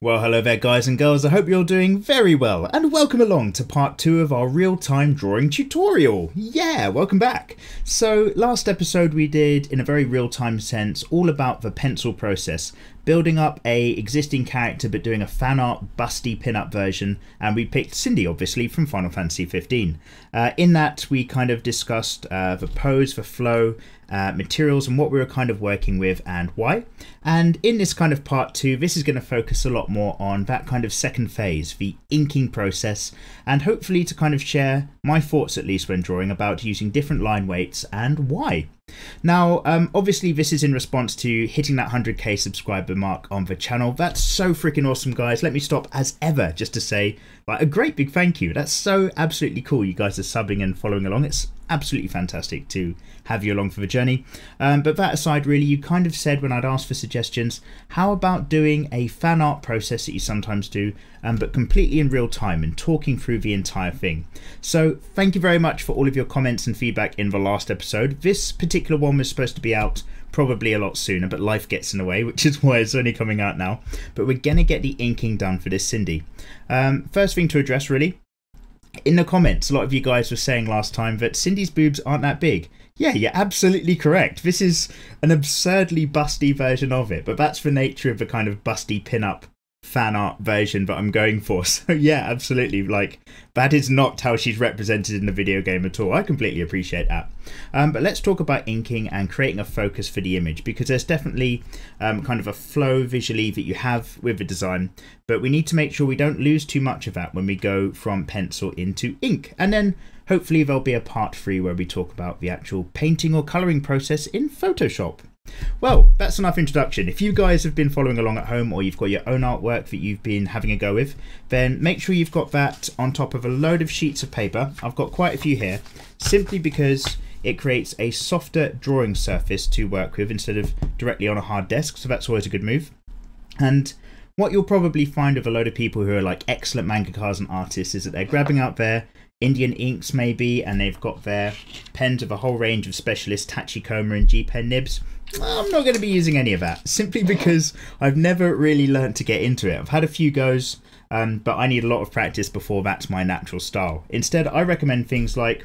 Well, hello there guys and girls, I hope you're doing very well and welcome along to part 2 of our real-time drawing tutorial. Yeah, welcome back. So last episode we did, in a very real-time sense, all about the pencil process, building up a existing character but doing a fan art busty pin-up version, and we picked Cindy obviously from Final Fantasy 15. In that we kind of discussed the pose, the flow, materials and what we were kind of working with and why. And in this kind of part 2, this is going to focus a lot more on that kind of second phase, the inking process, and hopefully to kind of share my thoughts, at least when drawing, about using different line weights and why. Now, obviously this is in response to hitting that 100k subscriber mark on the channel. That's so freaking awesome, guys. Let me stop as ever just to say a great big thank you. That's so absolutely cool. You guys are subbing and following along. It's absolutely fantastic to have you along for the journey. But that aside, really, you kind of said when I'd asked for suggestions, how about doing a fan art process that you sometimes do, but completely in real time and talking through the entire thing. So thank you very much for all of your comments and feedback in the last episode. This particular one was supposed to be out probably a lot sooner, but life gets in the way, which is why it's only coming out now. But we're gonna get the inking done for this Cindy. First thing to address, really, in the comments, a lot of you guys were saying last time that Cindy's boobs aren't that big. Yeah, you're absolutely correct. This is an absurdly busty version of it, but that's the nature of the kind of busty pin-up fan art version that I'm going for. So yeah, absolutely, like, that is not how she's represented in the video game at all. I completely appreciate that. But let's talk about inking and creating a focus for the image, because there's definitely kind of a flow visually that you have with the design, but we need to make sure we don't lose too much of that when we go from pencil into ink. And then hopefully there'll be a part 3 where we talk about the actual painting or colouring process in Photoshop. Well, that's enough introduction. If you guys have been following along at home, or you've got your own artwork that you've been having a go with, then make sure you've got that on top of a load of sheets of paper. I've got quite a few here, simply because it creates a softer drawing surface to work with instead of directly on a hard desk, so that's always a good move. And what you'll probably find with a load of people who are like excellent mangakas and artists is that they're grabbing out their Indian inks maybe, and they've got their pens of a whole range of specialist Tachikoma and G-pen nibs. I'm not going to be using any of that, simply because I've never really learnt to get into it. I've had a few goes, but I need a lot of practice before that's my natural style. Instead, I recommend things like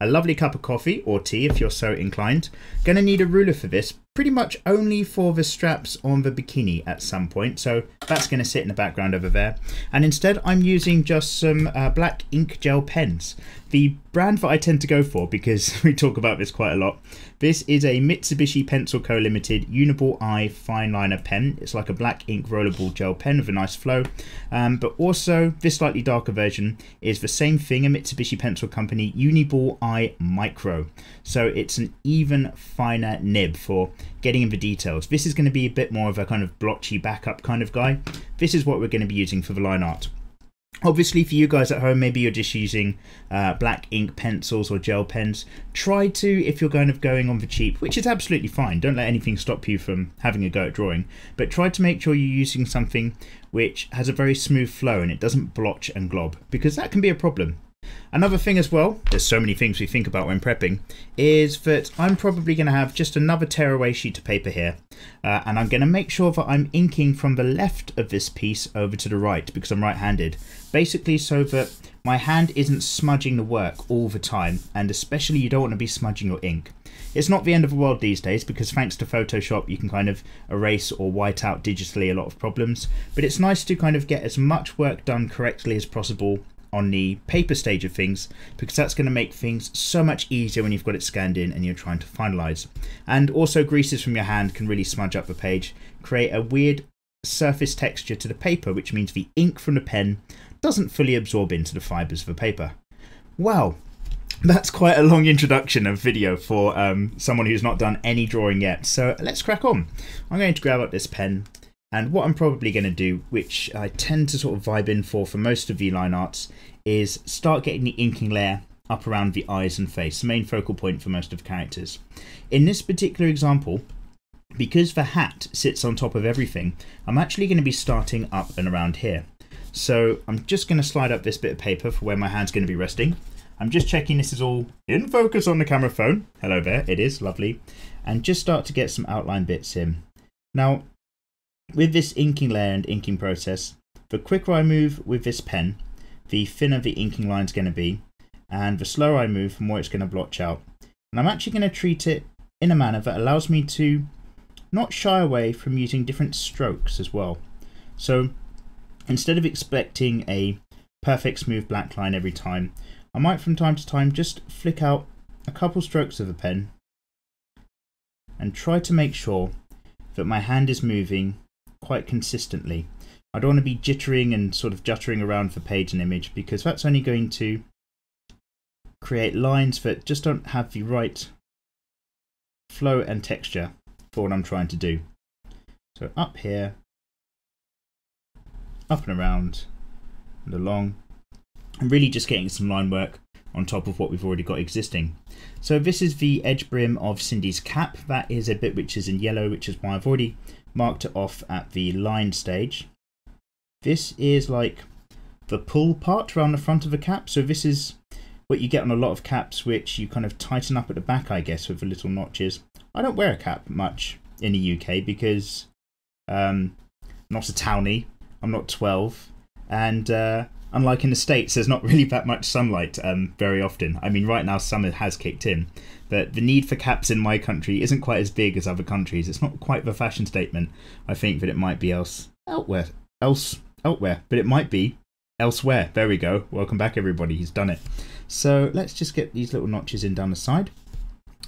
a lovely cup of coffee or tea if you're so inclined. Gonna need a ruler for this, pretty much only for the straps on the bikini at some point, so that's going to sit in the background over there. And instead I'm using just some black ink gel pens. The brand that I tend to go for, because we talk about this quite a lot, this is a Mitsubishi Pencil Co Limited Uniball Eye Fine Liner pen. It's like a black ink rollable gel pen with a nice flow, but also this slightly darker version is the same thing, a Mitsubishi Pencil Company Uniball Eye Micro. So it's an even finer nib for getting in the details. This is going to be a bit more of a kind of blotchy backup kind of guy. This is what we're going to be using for the line art. Obviously for you guys at home, maybe you're just using black ink pencils or gel pens. Try to, if you're going on the cheap, which is absolutely fine, don't let anything stop you from having a go at drawing, but try to make sure you're using something which has a very smooth flow and it doesn't blotch and glob, because that can be a problem. Another thing as well, there's so many things we think about when prepping, is that I'm probably going to have just another tearaway sheet of paper here, and I'm going to make sure that I'm inking from the left of this piece over to the right, because I'm right-handed, basically so that my hand isn't smudging the work all the time, and especially you don't want to be smudging your ink. It's not the end of the world these days, because thanks to Photoshop you can kind of erase or white out digitally a lot of problems, but it's nice to kind of get as much work done correctly as possible on the paper stage of things, because that's going to make things so much easier when you've got it scanned in and you're trying to finalize. And also greases from your hand can really smudge up the page, create a weird surface texture to the paper, which means the ink from the pen doesn't fully absorb into the fibers of the paper. Wow, that's quite a long introduction of video for someone who's not done any drawing yet, so let's crack on. I'm going to grab up this pen, and what I'm probably going to do, which I tend to sort of vibe in for most of the line arts, is start getting the inking layer up around the eyes and face, the main focal point for most of the characters. In this particular example, because the hat sits on top of everything, I'm actually going to be starting up and around here. So I'm just going to slide up this bit of paper for where my hand's going to be resting. I'm just checking this is all in focus on the camera phone. Hello there, it is, lovely. And just start to get some outline bits in. Now, with this inking layer and inking process, the quicker I move with this pen, the thinner the inking line is going to be, and the slower I move, the more it's going to blotch out. And I'm actually going to treat it in a manner that allows me to not shy away from using different strokes as well. So instead of expecting a perfect smooth black line every time, I might from time to time just flick out a couple strokes of the pen and try to make sure that my hand is moving quite consistently. I don't want to be jittering and sort of juttering around the page and image, because that's only going to create lines that just don't have the right flow and texture for what I'm trying to do. So up here, up and around and along, and really just getting some line work on top of what we've already got existing. So this is the edge brim of Cindy's cap. That is a bit which is in yellow, which is why I've already marked it off at the line stage. This is like the pull part around the front of the cap. So this is what you get on a lot of caps, which you kind of tighten up at the back, I guess, with the little notches. I don't wear a cap much in the UK because I'm not a townie, I'm not 12, and unlike in the States, there's not really that much sunlight very often. I mean, right now summer has kicked in, but the need for caps in my country isn't quite as big as other countries. It's not quite the fashion statement I think that it might be elsewhere, but it might be elsewhere. There we go. Welcome back, everybody. He's done it. So let's just get these little notches in down the side,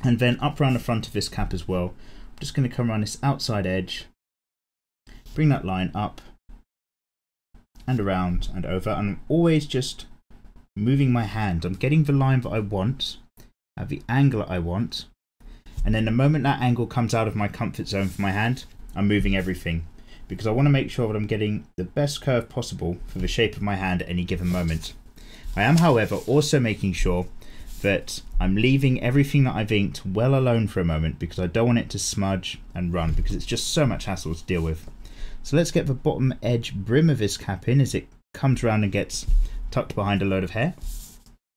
and then up around the front of this cap as well. I'm just going to come around this outside edge, bring that line up and around and over, and I'm always just moving my hand. I'm getting the line that I want at the angle I want, and then the moment that angle comes out of my comfort zone for my hand, I'm moving everything, because I want to make sure that I'm getting the best curve possible for the shape of my hand at any given moment. I am, however, also making sure that I'm leaving everything that I've inked well alone for a moment, because I don't want it to smudge and run, because it's just so much hassle to deal with. So let's get the bottom edge brim of this cap in as it comes around and gets tucked behind a load of hair,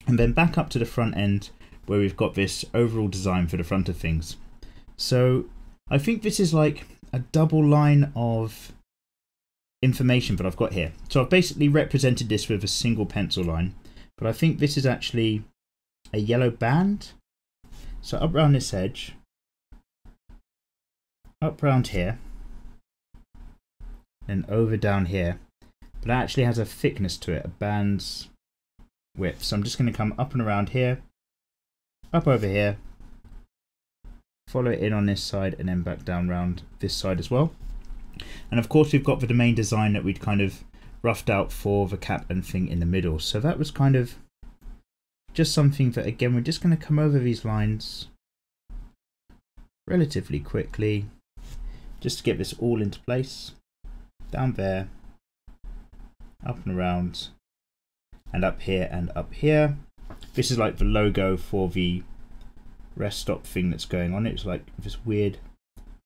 and then back up to the front end where we've got this overall design for the front of things. So I think this is like a double line of information that I've got here. So I've basically represented this with a single pencil line, but I think this is actually a yellow band. So up around this edge, up around here, and over down here, but it actually has a thickness to it, a band's width. So I'm just going to come up and around here, up over here, follow it in on this side, and then back down around this side as well. And of course we've got the main design that we'd kind of roughed out for the cap and thing in the middle. So that was kind of just something that, again, we're just going to come over these lines relatively quickly just to get this all into place. Down there, up and around, and up here and up here. This is like the logo for the rest stop thing that's going on. It's like this weird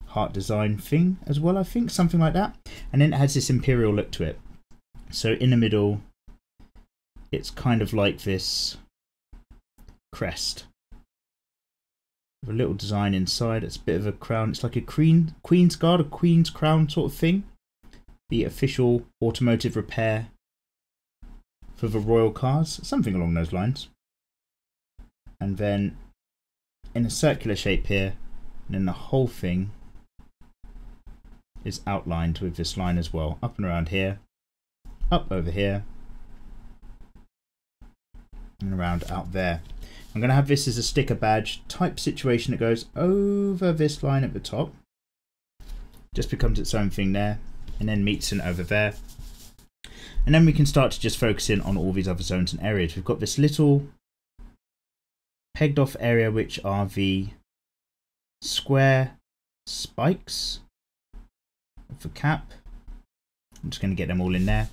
heart design thing as well, I think, something like that. And then it has this imperial look to it. So in the middle, it's kind of like this crest with a little design inside. It's a bit of a crown. It's like a queen's guard, a queen's crown sort of thing. The official automotive repair for the royal cars, something along those lines. And then in a circular shape here, and then the whole thing is outlined with this line as well, up and around here, up over here, and around out there. I'm going to have this as a sticker badge type situation that goes over this line at the top, just becomes its own thing there, and then meets in over there. And then we can start to just focus in on all these other zones and areas. We've got this little pegged off area, which are the square spikes of the cap. I'm just going to get them all in there.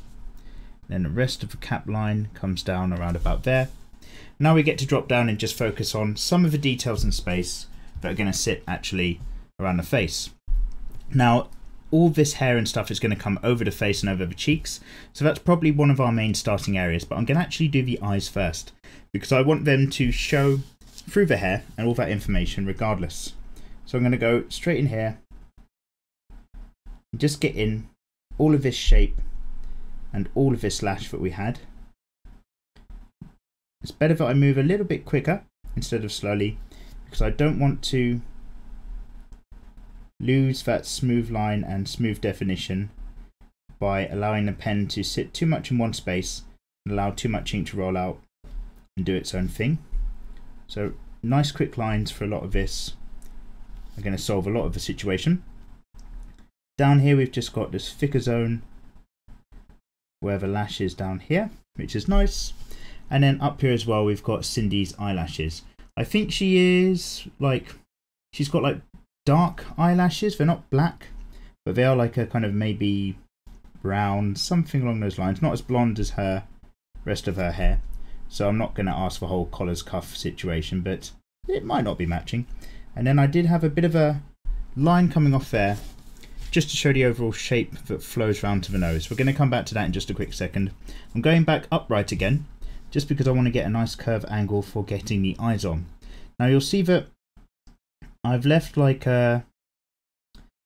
Then the rest of the cap line comes down around about there. Now we get to drop down and just focus on some of the details in space that are going to sit actually around the face. Now, all this hair and stuff is going to come over the face and over the cheeks, so that's probably one of our main starting areas, but I'm going to actually do the eyes first, because I want them to show through the hair and all that information regardless. So I'm going to go straight in here, just get in all of this shape and all of this lash that we had. It's better that I move a little bit quicker instead of slowly, because I don't want to lose that smooth line and smooth definition by allowing the pen to sit too much in one space and allow too much ink to roll out and do its own thing. So nice quick lines for a lot of this are going to solve a lot of the situation. Down here we've just got this thicker zone where the lash is down here, which is nice. And then up here as well we've got Cindy's eyelashes. I think she's got like dark eyelashes. They're not black, but they are like a kind of maybe brown, something along those lines. Not as blonde as her rest of her hair. So I'm not going to ask for whole collar's cuff situation, but it might not be matching. And then I did have a bit of a line coming off there, just to show the overall shape that flows round to the nose. We're going to come back to that in just a quick second. I'm going back upright again, just because I want to get a nice curve angle for getting the eyes on. Now you'll see that I've left like a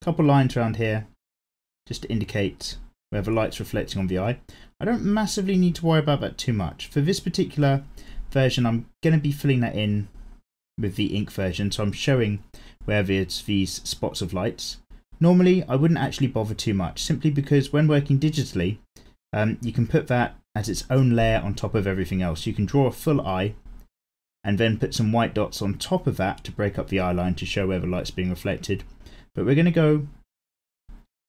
couple lines around here, just to indicate where the light's reflecting on the eye. I don't massively need to worry about that too much. For this particular version, I'm going to be filling that in with the ink version, so I'm showing where there's these spots of lights. Normally, I wouldn't actually bother too much, simply because when working digitally, you can put that as its own layer on top of everything else. You can draw a full eye and then put some white dots on top of that to break up the eye line to show where the light's being reflected. But we're going to go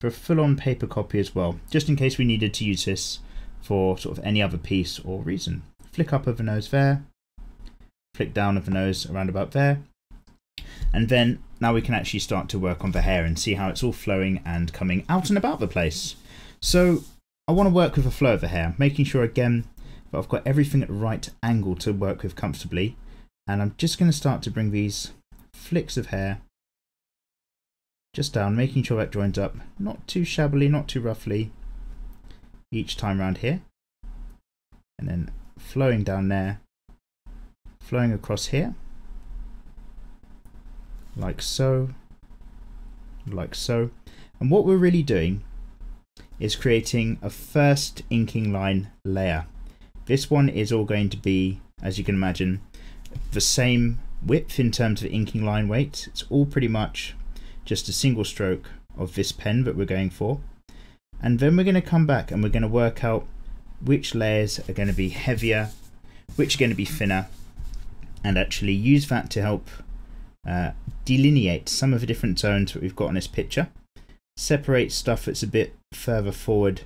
for a full-on paper copy as well, just in case we needed to use this for sort of any other piece or reason. Flick up of the nose there, flick down of the nose around about there, and then now we can actually start to work on the hair and see how it's all flowing and coming out and about the place. So I want to work with the flow of the hair, making sure again that I've got everything at the right angle to work with comfortably, and I'm just going to start to bring these flicks of hair just down, making sure that joins up not too shabbily, not too roughly each time around here, and then flowing down there, flowing across here like so, like so. And what we're really doing is creating a first inking line layer. This one is all going to be, as you can imagine, the same width in terms of inking line weight. It's all pretty much just a single stroke of this pen that we're going for. And then we're going to come back and we're going to work out which layers are going to be heavier, which are going to be thinner, and actually use that to help delineate some of the different zones that we've got on this picture. Separate stuff that's a bit further forward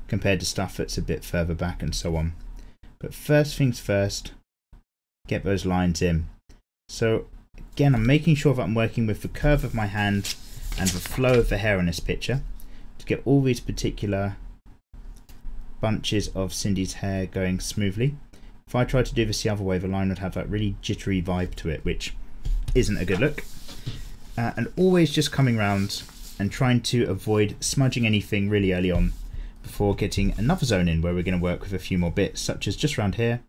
compared to stuff that's a bit further back, and so on. But first things first, get those lines in. So again, I'm making sure that I'm working with the curve of my hand and the flow of the hair on this picture to get all these particular bunches of Cindy's hair going smoothly. If I tried to do this the other way, the line would have that really jittery vibe to it, which isn't a good look. And always just coming round and trying to avoid smudging anything really early on before getting another zone in where we're going to work with a few more bits, such as just around here.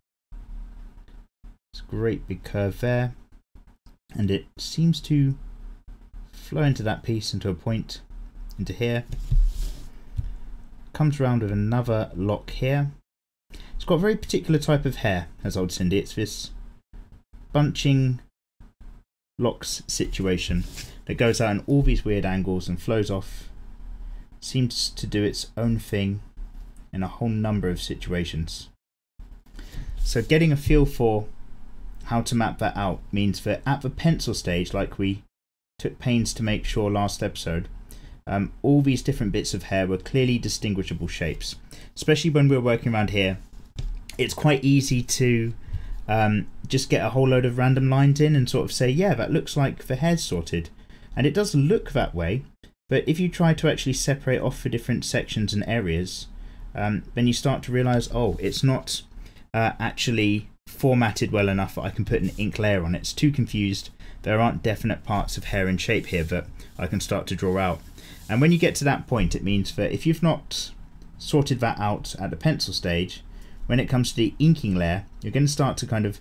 It's a great big curve there, and it seems to flow into that piece, into a point, into here. Comes around with another lock here. It's got a very particular type of hair, has old Cindy. It's this bunching locks situation that goes out in all these weird angles and flows off. Seems to do its own thing in a whole number of situations. So getting a feel for how to map that out means that at the pencil stage, like we took pains to make sure last episode, all these different bits of hair were clearly distinguishable shapes. Especially when we're working around here, it's quite easy to just get a whole load of random lines in and sort of say, yeah, that looks like the hair's sorted. And it does look that way, but if you try to actually separate off the different sections and areas, then you start to realize, oh, it's not actually formatted well enough that I can put an ink layer on it. It's too confused. There aren't definite parts of hair and shape here that I can start to draw out. And when you get to that point, it means that if you've not sorted that out at the pencil stage, when it comes to the inking layer, you're going to start to kind of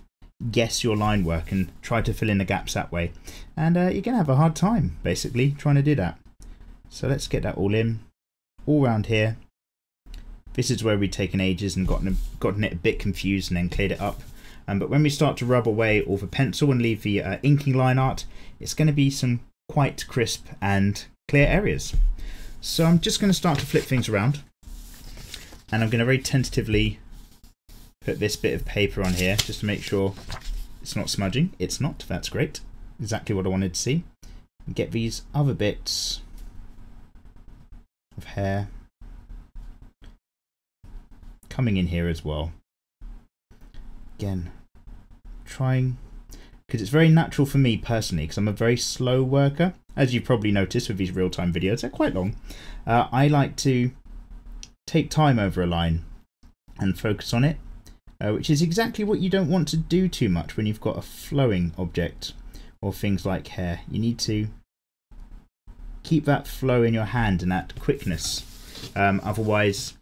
guess your line work and try to fill in the gaps that way. And you're going to have a hard time, basically, trying to do that. So let's get that all in, all around here. This is where we'd taken ages and gotten it a bit confused and then cleared it up. But when we start to rub away all the pencil and leave the inking line art, it's going to be some quite crisp and clear areas. So I'm just going to start to flip things around, and I'm going to very tentatively put this bit of paper on here just to make sure it's not smudging. It's not. That's great. Exactly what I wanted to see. And get these other bits of hair coming in here as well. Again, trying, because it's very natural for me personally, because I'm a very slow worker, as you've probably noticed with these real-time videos. They're quite long. I like to take time over a line and focus on it, which is exactly what you don't want to do too much when you've got a flowing object or things like hair. You need to keep that flow in your hand and that quickness, otherwise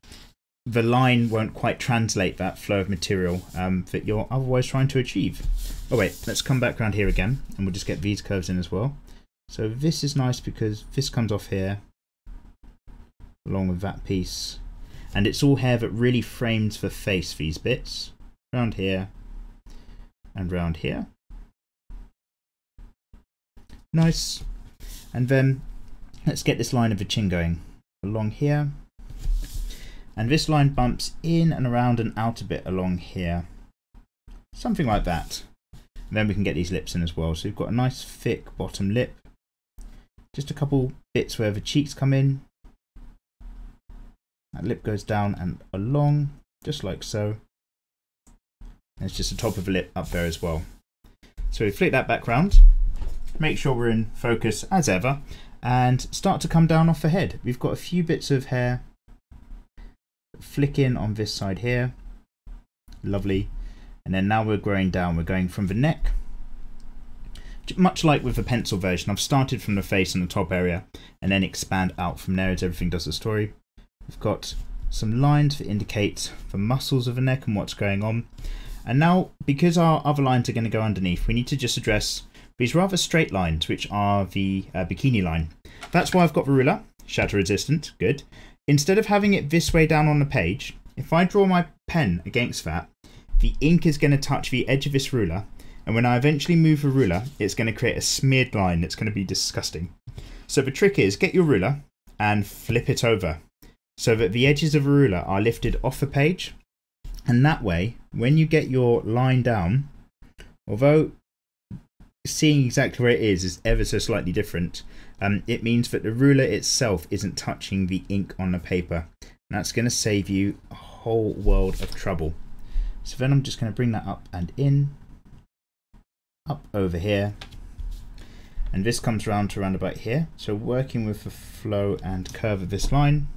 the line won't quite translate that flow of material that you're otherwise trying to achieve. Oh wait, let's come back around here again, and we'll just get these curves in as well. So this is nice because this comes off here along with that piece, and it's all hair that really frames the face, these bits around here and round here. Nice. And then let's get this line of the chin going along here. And this line bumps in and around and out a bit along here. Something like that. And then we can get these lips in as well. So we've got a nice thick bottom lip. Just a couple bits where the cheeks come in. That lip goes down and along, just like so. And it's just the top of the lip up there as well. So we flick that back round. Make sure we're in focus as ever. And start to come down off the head. We've got a few bits of hair flick in on this side here. Lovely. And then now we're growing down. We're going from the neck. Much like with the pencil version, I've started from the face and the top area and then expand out from there as everything does the story. We've got some lines that indicate the muscles of the neck and what's going on. And now, because our other lines are going to go underneath, we need to just address these rather straight lines, which are the bikini line. That's why I've got the ruler, shatter resistant, good. Instead of having it this way down on the page, if I draw my pen against that, the ink is going to touch the edge of this ruler, and when I eventually move the ruler, it's going to create a smeared line that's going to be disgusting. So the trick is, get your ruler and flip it over so that the edges of the ruler are lifted off the page, and that way, when you get your line down, although seeing exactly where it is ever so slightly different, it means that the ruler itself isn't touching the ink on the paper. And that's going to save you a whole world of trouble. So then I'm just going to bring that up and in, up over here, and this comes round to around about here. So working with the flow and curve of this line,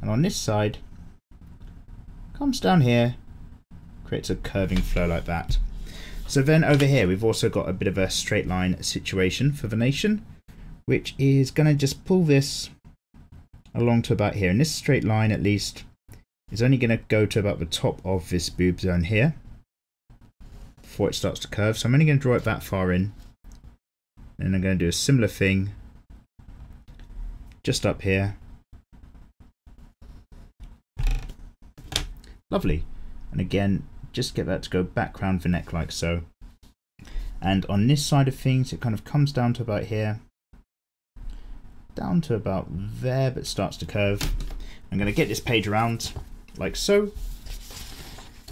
and on this side, comes down here, creates a curving flow like that. So then over here we've also got a bit of a straight line situation for the nation, which is going to just pull this along to about here. And this straight line at least is only going to go to about the top of this boob zone here before it starts to curve. So I'm only going to draw it that far in. And I'm going to do a similar thing just up here. Lovely. And again, just get that to go back round the neck like so. And on this side of things, it kind of comes down to about here, down to about there, but starts to curve. I'm going to get this page around like so,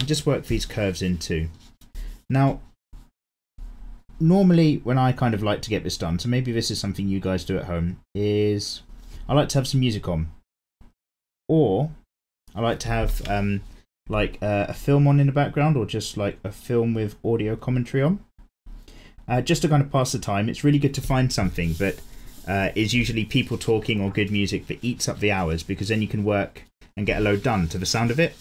and just work these curves in too. Now, normally when I kind of like to get this done, so maybe this is something you guys do at home, is I like to have some music on, or I like to have like a film on in the background, or just like a film with audio commentary on, just to kind of pass the time. It's really good to find something that is usually people talking or good music that eats up the hours, because then you can work and get a load done to the sound of it.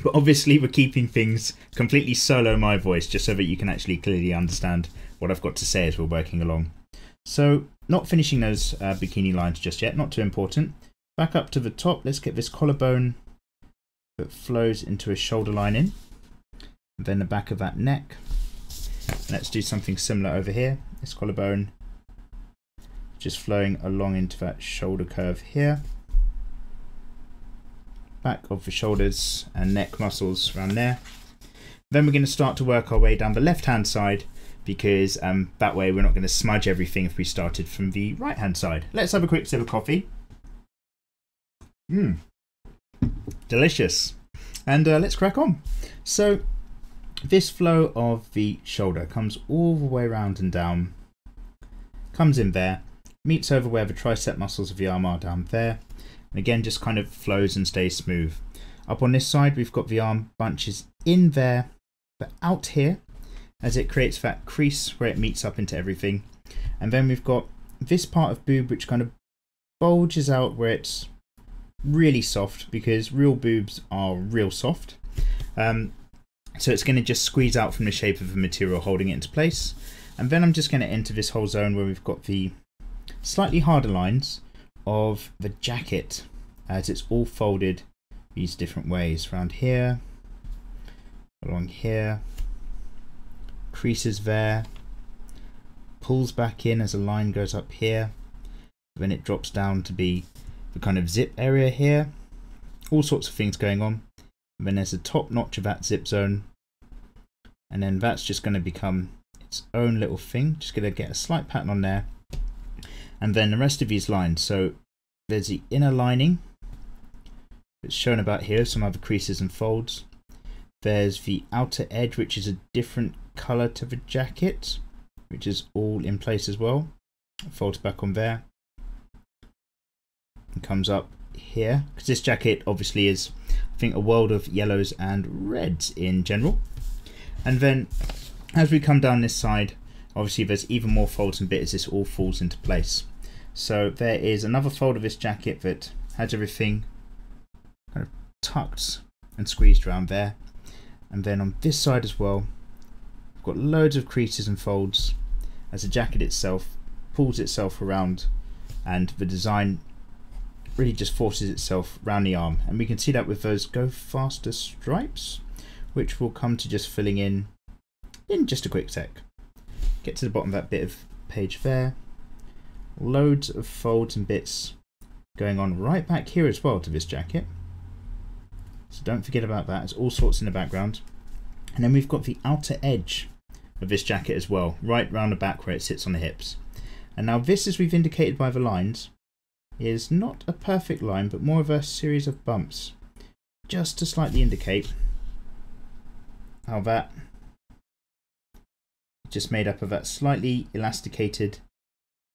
But obviously we're keeping things completely solo my voice, just so that you can actually clearly understand what I've got to say as we're working along. So not finishing those bikini lines just yet, not too important. Back up to the top, let's get this collarbone that flows into a shoulder line in, and then the back of that neck. Let's do something similar over here. This collarbone just flowing along into that shoulder curve here. Back of the shoulders and neck muscles around there. Then we're going to start to work our way down the left hand side, because that way we're not going to smudge everything if we started from the right hand side. Let's have a quick sip of coffee. Delicious. And let's crack on. So this flow of the shoulder comes all the way around and down, comes in there, meets over where the tricep muscles of the arm are down there, and again just kind of flows and stays smooth. Up on this side we've got the arm bunches in there, but out here, as it creates that crease where it meets up into everything. And then we've got this part of boob which kind of bulges out where it's really soft, because real boobs are real soft. So it's going to just squeeze out from the shape of the material holding it into place. And then I'm just going to enter this whole zone where we've got the slightly harder lines of the jacket, as it's all folded these different ways. Around here, along here, creases there, pulls back in as a line goes up here, then it drops down to be the kind of zip area here. All sorts of things going on. And then there's a top notch of that zip zone, and then that's just going to become its own little thing. Just going to get a slight pattern on there, and then the rest of these lines. So there's the inner lining, it's shown about here, some other creases and folds. There's the outer edge, which is a different color to the jacket, which is all in place as well. It folds back on there and comes up here, because this jacket obviously is, I think, a world of yellows and reds in general. And then as we come down this side, obviously there's even more folds and bits as this all falls into place. So there is another fold of this jacket that has everything kind of tucked and squeezed around there. And then on this side as well, we've got loads of creases and folds as the jacket itself pulls itself around, and the design really just forces itself around the arm. And we can see that with those go faster stripes, which will come to just filling in just a quick sec. Get to the bottom of that bit of page there. Loads of folds and bits going on right back here as well to this jacket. So don't forget about that. There's all sorts in the background. And then we've got the outer edge of this jacket as well, right round the back where it sits on the hips. And now this, as we've indicated by the lines, is not a perfect line, but more of a series of bumps, just to slightly indicate how that is just made up of that slightly elasticated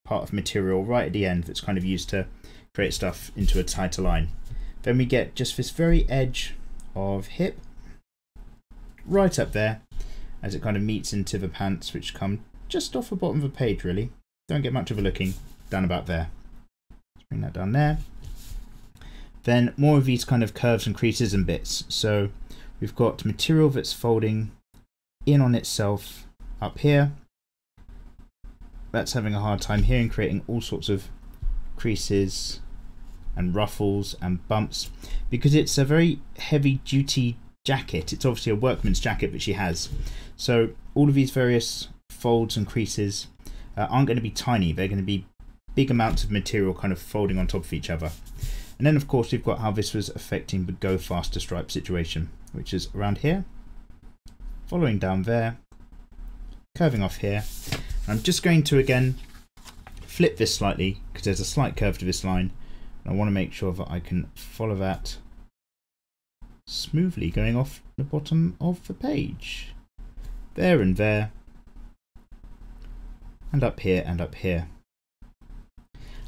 part of material right at the end that's kind of used to create stuff into a tighter line. Then we get just this very edge of hip right up there as it kind of meets into the pants, which come just off the bottom of the page really. Don't get much of a looking, down about there. Let's bring that down there. Then more of these kind of curves and creases and bits. So we've got material that's folding in on itself up here. That's having a hard time here and creating all sorts of creases and ruffles and bumps, because it's a very heavy duty jacket. It's obviously a workman's jacket that she has. So all of these various folds and creases aren't going to be tiny. They're going to be big amounts of material kind of folding on top of each other. And then of course we've got how this was affecting the go faster stripe situation, which is around here, following down there, curving off here. I'm just going to again flip this slightly because there's a slight curve to this line. I want to make sure that I can follow that smoothly going off the bottom of the page. There and there. And up here and up here.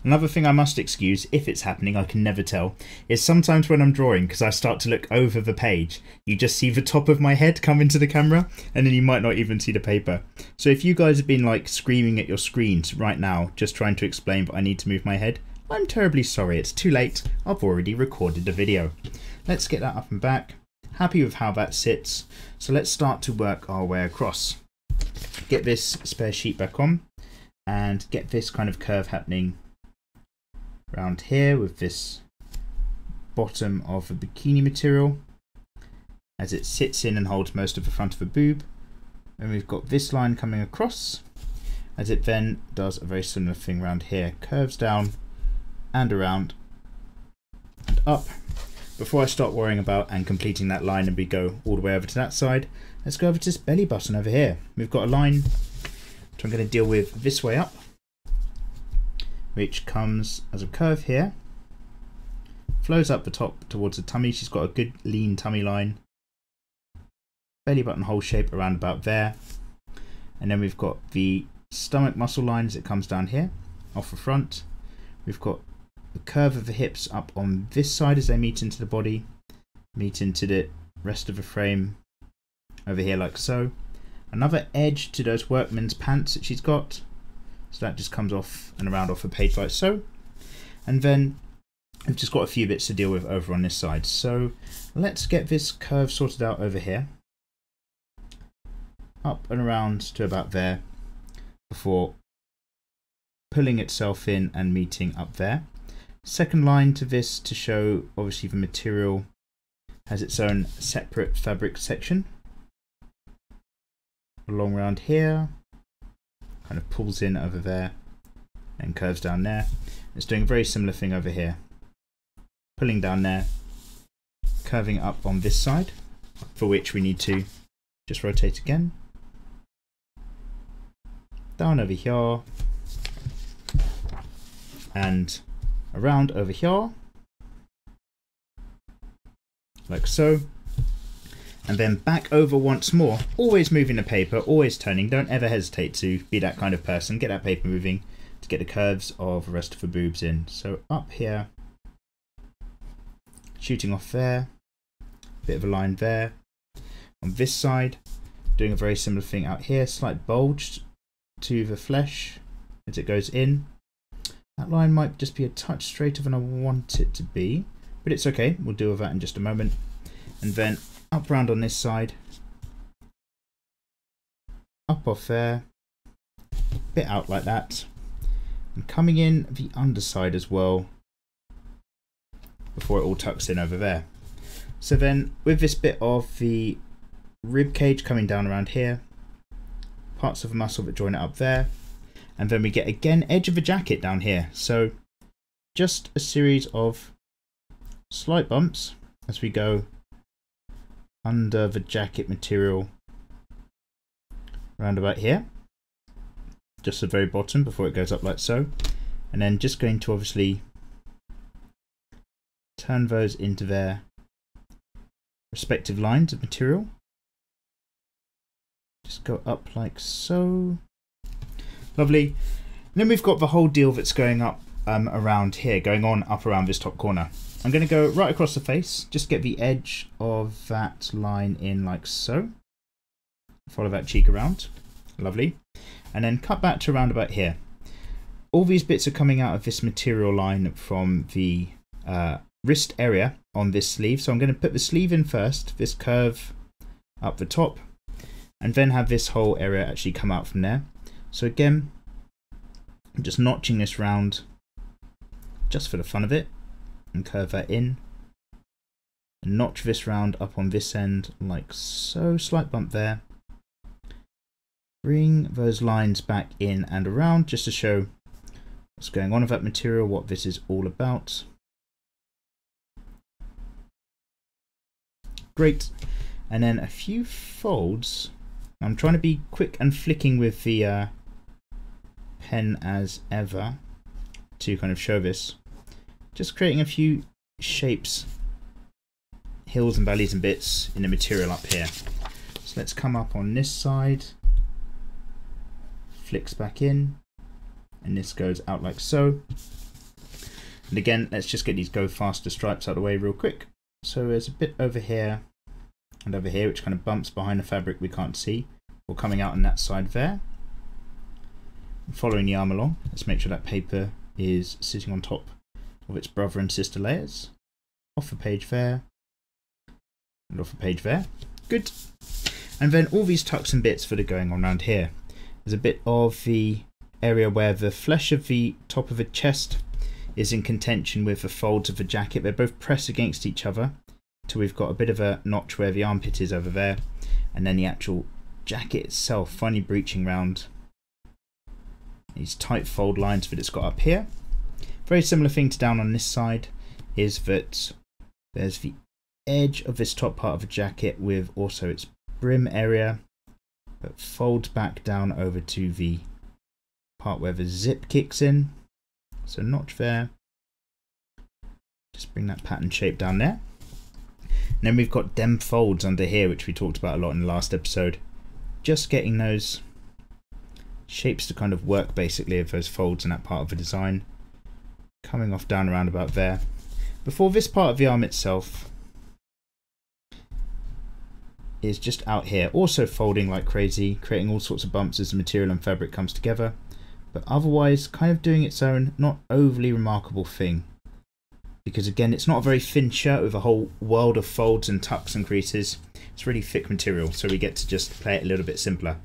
Another thing I must excuse, if it's happening, I can never tell, is sometimes when I'm drawing, because I start to look over the page, you just see the top of my head come into the camera, and then you might not even see the paper. So if you guys have been like screaming at your screens right now, just trying to explain but I need to move my head, I'm terribly sorry, it's too late, I've already recorded the video. Let's get that up and back. Happy with how that sits, so let's start to work our way across. Get this spare sheet back on, and get this kind of curve happening around here with this bottom of the bikini material as it sits in and holds most of the front of the boob. And we've got this line coming across, as it then does a very similar thing around here, curves down and around and up. Before I start worrying about and completing that line and we go all the way over to that side, let's go over to this belly button over here. We've got a line which I'm going to deal with this way up, which comes as a curve here, flows up the top towards the tummy. She's got a good lean tummy line, belly button hole shape around about there, and then we've got the stomach muscle line as it comes down here off the front. We've got the curve of the hips up on this side as they meet into the body, meet into the rest of the frame over here like so. Another edge to those workman's pants that she's got, so that just comes off and around off the page like so. And then we've just got a few bits to deal with over on this side, so let's get this curve sorted out over here, up and around to about there before pulling itself in and meeting up there. Second line to this to show obviously the material has its own separate fabric section along around here, kind of pulls in over there and curves down there. It's doing a very similar thing over here, pulling down there, curving up on this side, for which we need to just rotate again, down over here and around over here like so, and then back over once more, always moving the paper, always turning. Don't ever hesitate to be that kind of person. Get that paper moving to get the curves of the rest of the boobs in. So up here, shooting off there, bit of a line there. On this side, doing a very similar thing out here, slight bulge to the flesh as it goes in. That line might just be a touch straighter than I want it to be, but it's okay. We'll deal with that in just a moment. And then up round on this side, up off there, bit out like that, and coming in the underside as well before it all tucks in over there. So then with this bit of the rib cage coming down around here, parts of the muscle that join it up there, and then we get again edge of the jacket down here. So just a series of slight bumps as we go under the jacket material around about here, just the very bottom before it goes up like so, and then just going to obviously turn those into their respective lines of material. Just go up like so. Lovely. And then we've got the whole deal that's going up around here, going on up around this top corner. I'm going to go right across the face, just get the edge of that line in like so. Follow that cheek around. Lovely. And then cut back to around about here. All these bits are coming out of this material line from the wrist area on this sleeve. So I'm going to put the sleeve in first, this curve up the top, and then have this whole area actually come out from there. So again, I'm just notching this round just for the fun of it, and curve that in, and notch this round up on this end like so, slight bump there. Bring those lines back in and around just to show what's going on with that material, what this is all about. Great. And then a few folds. I'm trying to be quick and flicking with the pen as ever to kind of show this. Just creating a few shapes, hills and valleys and bits in the material up here. So let's come up on this side, flicks back in, and this goes out like so. And again, let's just get these go faster stripes out of the way real quick. So there's a bit over here and over here which kind of bumps behind the fabric we can't see, or coming out on that side there. Following the arm along, let's make sure that paper is sitting on top of its brother and sister layers. Off the page there, and off the page there. Good. And then all these tucks and bits that are going on around here. There's a bit of the area where the flesh of the top of the chest is in contention with the folds of the jacket. They're both pressed against each other till we've got a bit of a notch where the armpit is over there, and then the actual jacket itself finally breaching round these tight fold lines that it's got up here. Very similar thing to down on this side is that there's the edge of this top part of a jacket with also its brim area that folds back down over to the part where the zip kicks in. So notch there. Just bring that pattern shape down there. And then we've got dem folds under here, which we talked about a lot in the last episode. Just getting those shapes to kind of work basically of those folds in that part of the design. Coming off down around about there. Before this part of the arm itself is just out here, also folding like crazy, creating all sorts of bumps as the material and fabric comes together, but otherwise kind of doing its own, not overly remarkable thing. Because again, it's not a very thin shirt with a whole world of folds and tucks and creases. It's really thick material, so we get to just play it a little bit simpler.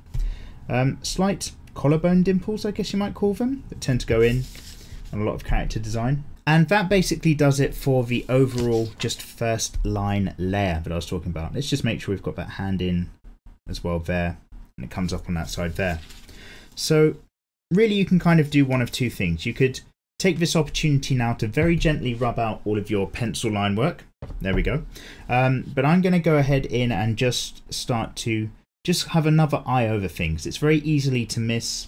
Slight collarbone dimples, I guess you might call them, that tend to go in on a lot of character design. And that basically does it for the overall just first line layer that I was talking about. Let's just make sure we've got that hand in as well there, and it comes up on that side there. So really you can kind of do one of two things. You could take this opportunity now to very gently rub out all of your pencil line work. There we go. But I'm going to go ahead in and just start to just have another eye over things. It's very easy to miss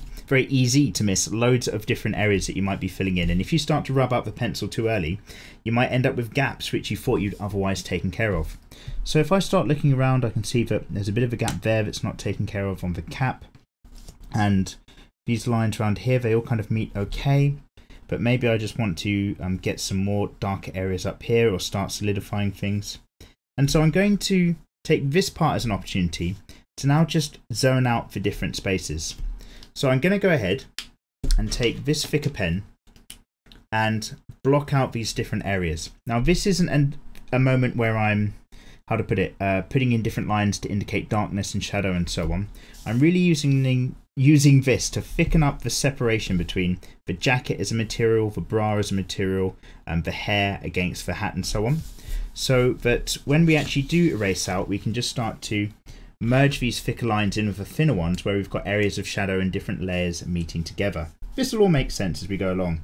loads of different areas that you might be filling in, and if you start to rub out the pencil too early, you might end up with gaps which you thought you'd otherwise taken care of. So if I start looking around, I can see that there's a bit of a gap there that's not taken care of on the cap, and these lines around here, they all kind of meet okay, but maybe I just want to get some more darker areas up here or start solidifying things. And so I'm going to take this part as an opportunity to now just zone out the different spaces. So I'm going to go ahead and take this thicker pen and block out these different areas. Now this isn't a moment where I'm, how to put it, putting in different lines to indicate darkness and shadow and so on. I'm really using this to thicken up the separation between the jacket as a material, the bra as a material, and the hair against the hat and so on. So that when we actually do erase out, we can just start to merge these thicker lines in with the thinner ones where we've got areas of shadow and different layers meeting together. This will all make sense as we go along.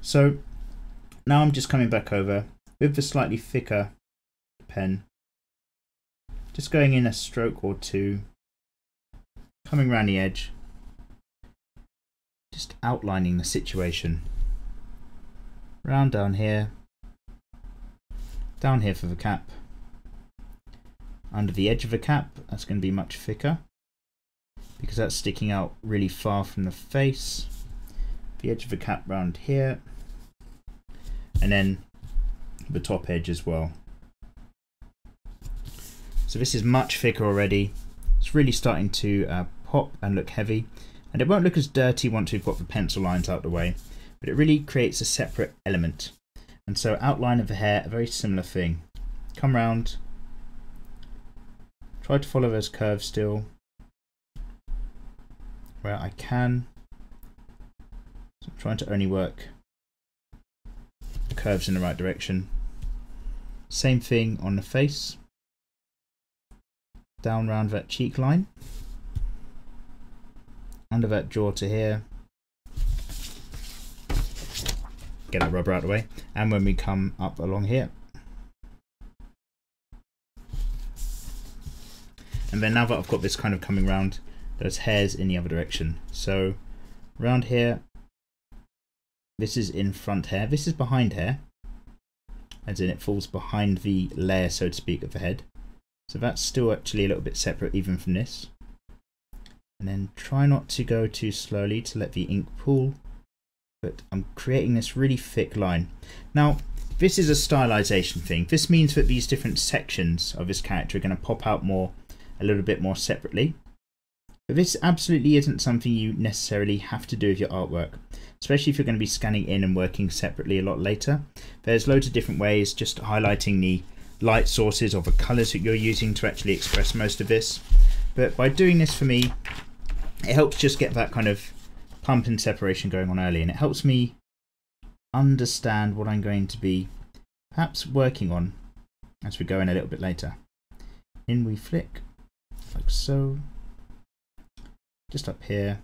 So now I'm just coming back over with the slightly thicker pen, just going in a stroke or two, coming around the edge, just outlining the situation. Round down here for the cap. Under the edge of the cap, that's going to be much thicker because that's sticking out really far from the face. The edge of the cap round here, and then the top edge as well. So this is much thicker already. It's really starting to pop and look heavy, and it won't look as dirty once we've got the pencil lines out the way, but it really creates a separate element. And so outline of the hair, a very similar thing. Come round, try to follow those curves still where I can. So I'm trying to only work the curves in the right direction. Same thing on the face. Down round that cheek line. Under that jaw to here. Get that rubber out of the way. And when we come up along here. And then now that I've got this kind of coming round, there's hairs in the other direction. So round here, this is in front hair, this is behind hair, as in it falls behind the layer, so to speak, of the head. So that's still actually a little bit separate even from this. And then try not to go too slowly to let the ink pool, but I'm creating this really thick line. Now, this is a stylization thing. This means that these different sections of this character are going to pop out more, a little bit more separately. But this absolutely isn't something you necessarily have to do with your artwork, especially if you're going to be scanning in and working separately a lot later. There's loads of different ways, just highlighting the light sources or the colours that you're using to actually express most of this. But by doing this for me, it helps just get that kind of pump and separation going on early, and it helps me understand what I'm going to be perhaps working on as we go in a little bit later. In we flick, like so, just up here,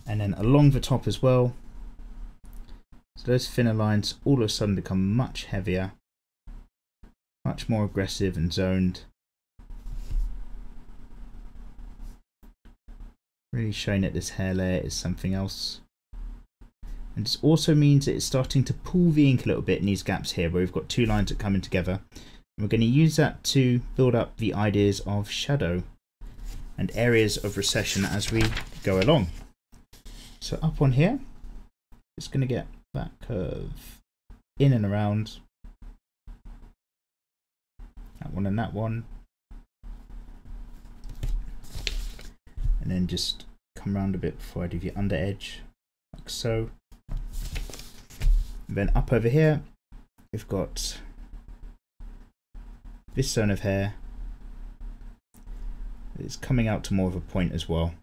and then along the top as well. So those thinner lines all of a sudden become much heavier, much more aggressive and zoned. Really showing that this hair layer is something else. And this also means that it's starting to pull the ink a little bit in these gaps here where we've got two lines that come in together. And we're going to use that to build up the ideas of shadow and areas of recession as we go along. So up on here, just going to get that curve in and around. That one and that one. And then just come around a bit before I do the under edge, like so. And then up over here, we've got this zone of hair. It's coming out to more of a point as well.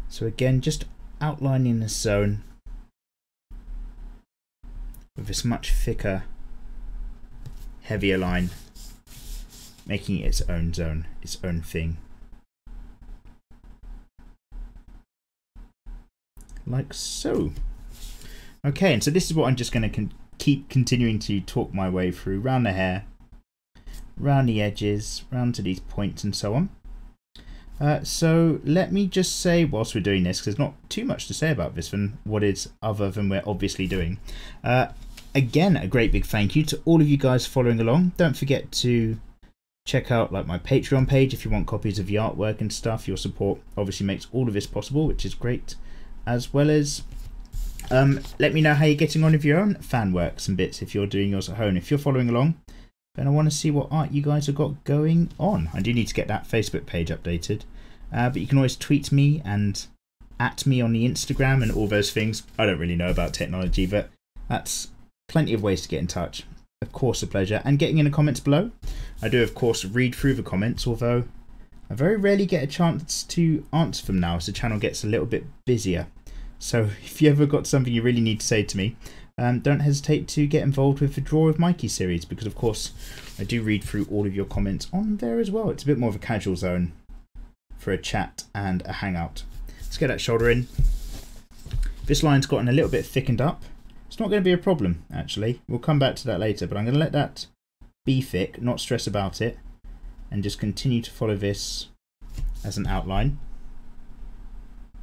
So again, just outlining this zone with this much thicker, heavier line, making it its own zone, its own thing. Like so. Okay, and so this is what I'm just going to keep continuing to talk my way through, round the hair, round the edges, round to these points and so on. So let me just say, whilst we're doing this, because there's not too much to say about this than what is other than we're obviously doing. Again, a great big thank you to all of you guys following along. Don't forget to check out like my Patreon page if you want copies of the artwork and stuff. Your support obviously makes all of this possible, which is great. As well as let me know how you're getting on with your own fan works and bits if you're doing yours at home. If you're following along, then I want to see what art you guys have got going on. I do need to get that Facebook page updated, but you can always tweet me and at me on the Instagram and all those things. I don't really know about technology, but that's plenty of ways to get in touch. Of course, a pleasure. And getting in the comments below. I do, of course, read through the comments, although I very rarely get a chance to answer them now as the channel gets a little bit busier. So if you ever got something you really need to say to me, don't hesitate to get involved with the Draw with Mikey series, because of course I do read through all of your comments on there as well. It's a bit more of a casual zone for a chat and a hangout. Let's get that shoulder in. This line's gotten a little bit thickened up. It's not going to be a problem, actually. We'll come back to that later, but I'm going to let that be thick, not stress about it, and just continue to follow this as an outline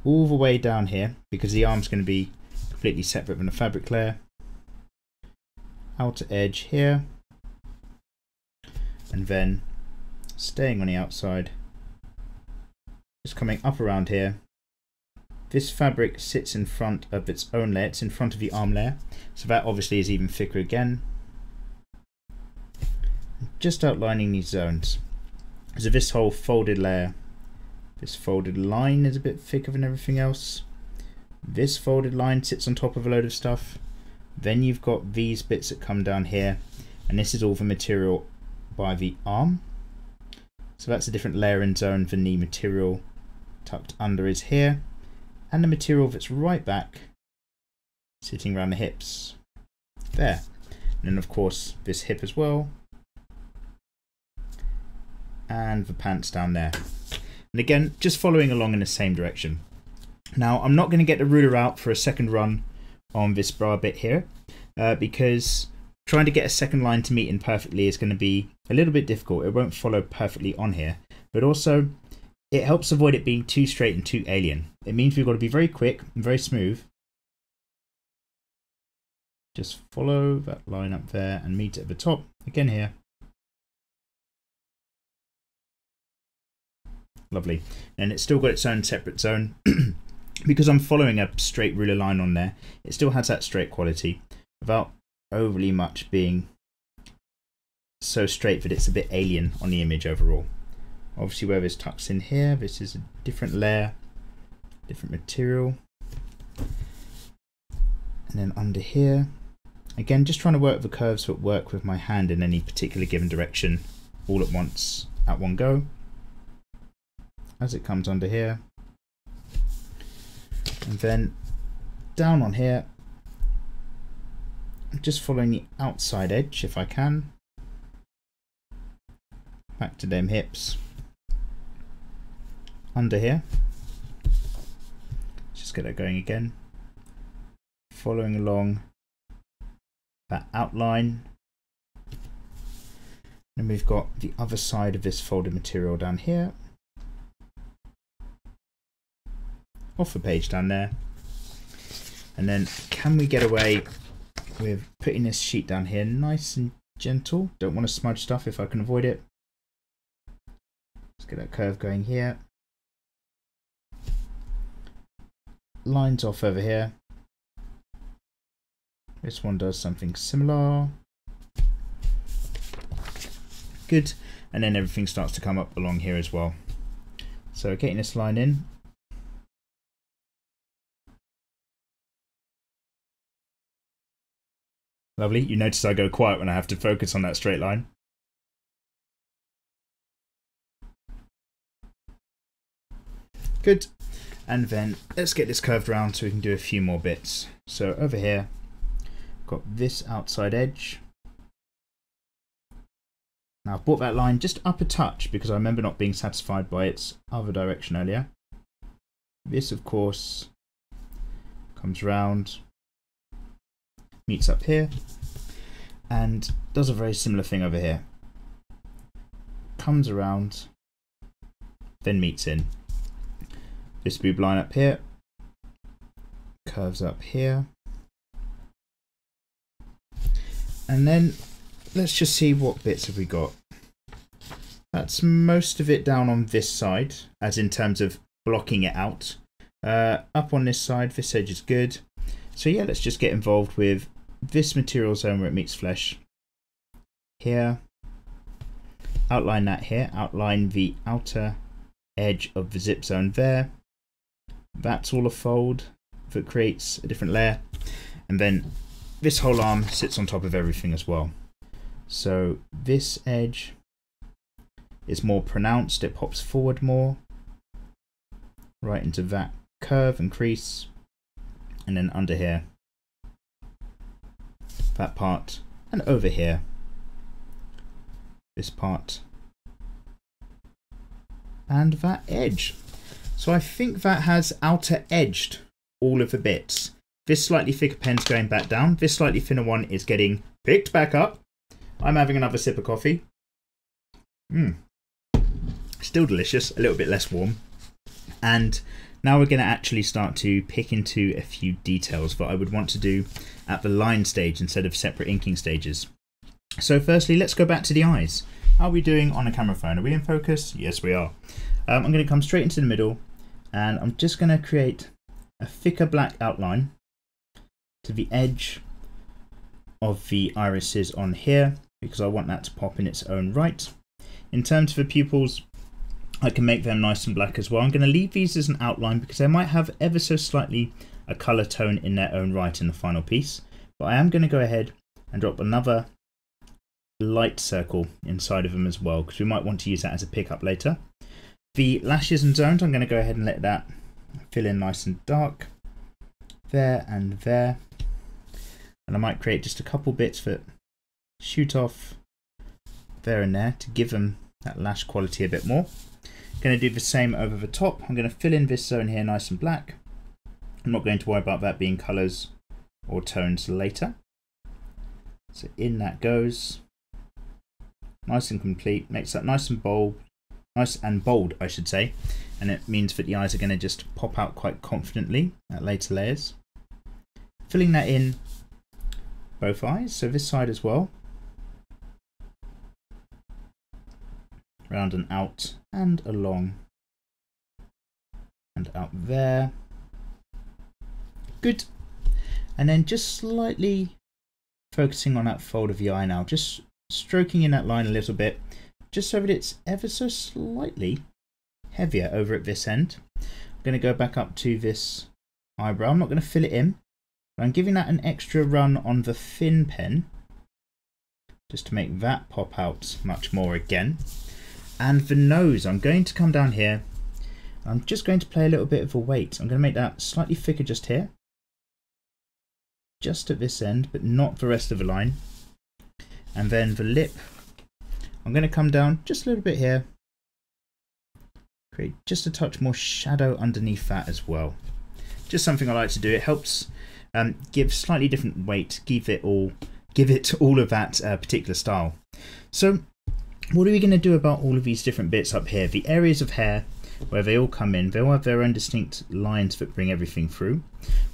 all the way down here, because the arm's going to be completely separate from the fabric layer. Outer edge here, and then staying on the outside, just coming up around here. This fabric sits in front of its own layer, it's in front of the arm layer, so that obviously is even thicker again. Just outlining these zones. So this whole folded layer, this folded line is a bit thicker than everything else. This folded line sits on top of a load of stuff. Then you've got these bits that come down here, and this is all the material by the arm. So that's a different layer and zone than the material tucked under is here. And the material that's right back, sitting around the hips. There. And then of course this hip as well. And the pants down there. And again, just following along in the same direction. Now, I'm not going to get the ruler out for a second run on this bra bit here, because trying to get a second line to meet in perfectly is going to be a little bit difficult. It won't follow perfectly on here, but also it helps avoid it being too straight and too alien. It means we've got to be very quick and very smooth. Just follow that line up there and meet it at the top, again here. Lovely. And it's still got its own separate zone. Because I'm following a straight ruler line on there, it still has that straight quality without overly much being so straight that it's a bit alien on the image overall. Obviously where this tucks in here, this is a different layer, different material. And then under here, again, just trying to work the curves that work with my hand in any particular given direction all at once, at one go. As it comes under here, and then down on here, just following the outside edge if I can, back to them hips, under here, Let's get that going again. Following along that outline. And we've got the other side of this folded material down here. Off the page down there. And then can we get away with putting this sheet down here nice and gentle? Don't want to smudge stuff if I can avoid it. Let's get that curve going here. Lines off over here. This one does something similar. Good. And then everything starts to come up along here as well. So getting this line in. Lovely. You notice I go quiet when I have to focus on that straight line. Good. And then let's get this curved round so we can do a few more bits. So over here, got this outside edge. Now I've brought that line just up a touch because I remember not being satisfied by its other direction earlier. This, of course, comes round, meets up here, and does a very similar thing over here. Comes around, then meets in. This boob line up here, curves up here, and then let's just see what bits have we got. That's most of it down on this side, as in terms of blocking it out. Up on this side, this edge is good. So yeah, let's just get involved with this material zone where it meets flesh. Here, outline that here, outline the outer edge of the zip zone there. That's all a fold that creates a different layer. And then this whole arm sits on top of everything as well. So this edge is more pronounced, it pops forward more, right into that curve and crease, and then under here, that part, and over here, this part, and that edge. So I think that has outer edged all of the bits. This slightly thicker pen's going back down, this slightly thinner one is getting picked back up. I'm having another sip of coffee. Still delicious, a little bit less warm. And now we're going to actually start to pick into a few details that I would want to do at the line stage instead of separate inking stages. So firstly, let's go back to the eyes. How are we doing on a camera phone? Are we in focus? Yes, we are. I'm going to come straight into the middle, and I'm just going to create a thicker black outline to the edge of the irises on here, because I want that to pop in its own right. In terms of the pupils, I can make them nice and black as well. I'm going to leave these as an outline because they might have ever so slightly a colour tone in their own right in the final piece. But I am going to go ahead and drop another light circle inside of them as well, because we might want to use that as a pickup later. The lashes and zones, I'm going to go ahead and let that fill in nice and dark. There and there. And I might create just a couple bits that shoot off there and there to give them that lash quality a bit more. Going to do the same over the top. I'm going to fill in this zone here nice and black. I'm not going to worry about that being colours or tones later. So in that goes. Nice and complete. Makes that nice and bold. Nice and bold, I should say. And it means that the eyes are going to just pop out quite confidently at later layers. Filling that in both eyes, so this side as well. Round and out and along and out there. Good. And then just slightly focusing on that fold of the eye now, just stroking in that line a little bit, just so that it's ever so slightly heavier over at this end. I'm going to go back up to this eyebrow. I'm not going to fill it in, but I'm giving that an extra run on the thin pen just to make that pop out much more again. And the nose, I'm going to come down here. I'm just going to play a little bit of a weight. I'm going to make that slightly thicker just here, just at this end, but not the rest of the line. And then the lip, I'm going to come down just a little bit here, create just a touch more shadow underneath that as well, just something I like to do. It helps give slightly different weight, give it all of that particular style. So what are we going to do about all of these different bits up here? The areas of hair where they all come in, they'll have their own distinct lines that bring everything through.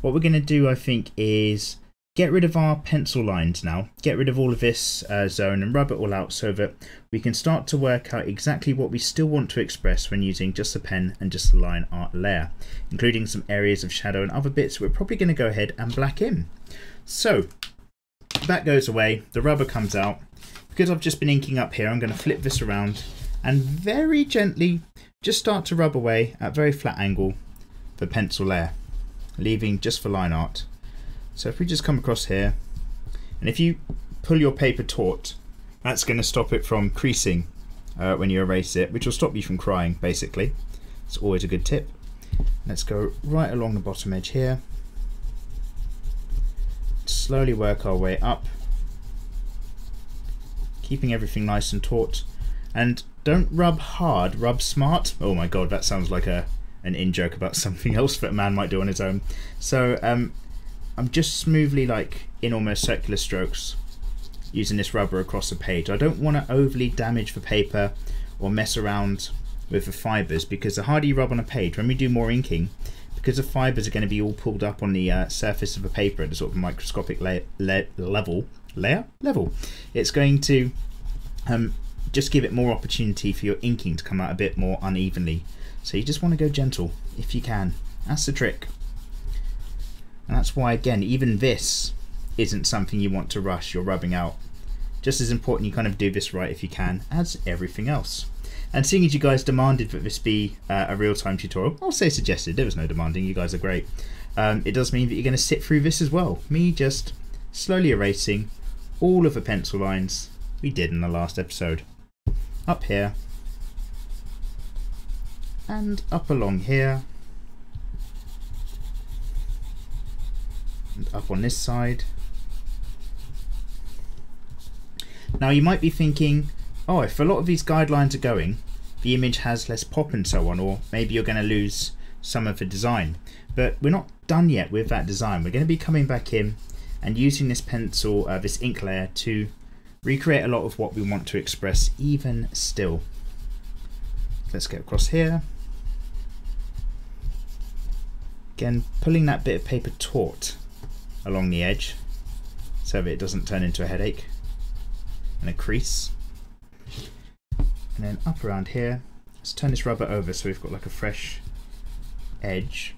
What we're going to do, I think, is get rid of our pencil lines now, get rid of all of this zone and rub it all out so that we can start to work out exactly what we still want to express when using just a pen and just a line art layer, including some areas of shadow and other bits we're probably going to go ahead and black in. So that goes away, the rubber comes out. Because I've just been inking up here, I'm going to flip this around and very gently just start to rub away at a very flat angle the pencil layer, leaving just for line art. So if we just come across here, and if you pull your paper taut, that's going to stop it from creasing when you erase it, which will stop you from crying, basically. It's always a good tip. Let's go right along the bottom edge here. Slowly work our way up, keeping everything nice and taut. And don't rub hard, rub smart. Oh my god, that sounds like an in-joke about something else that a man might do on his own. So I'm just smoothly, like in almost circular strokes, using this rubber across the page. I don't want to overly damage the paper or mess around with the fibres, because the harder you rub on a page, when we do more inking, because the fibres are going to be all pulled up on the surface of the paper at a sort of microscopic level, it's going to just give it more opportunity for your inking to come out a bit more unevenly. So you just want to go gentle if you can. That's the trick. And that's why, again, even this isn't something you want to rush. You're rubbing out. Just as important you kind of do this right if you can, as everything else. And seeing as you guys demanded that this be a real-time tutorial, I'll say suggested, there was no demanding, you guys are great. It does mean that you're going to sit through this as well. Me just slowly erasing all of the pencil lines we did in the last episode. Up here, and up along here, and up on this side. Now you might be thinking, oh, if a lot of these guidelines are going, the image has less pop and so on, or maybe you're going to lose some of the design. But we're not done yet with that design. We're going to be coming back in and using this pencil, this ink layer, to recreate a lot of what we want to express even still. Let's get across here. Again, pulling that bit of paper taut along the edge so that it doesn't turn into a headache and a crease. And then up around here, let's turn this rubber over so we've got like a fresh edge.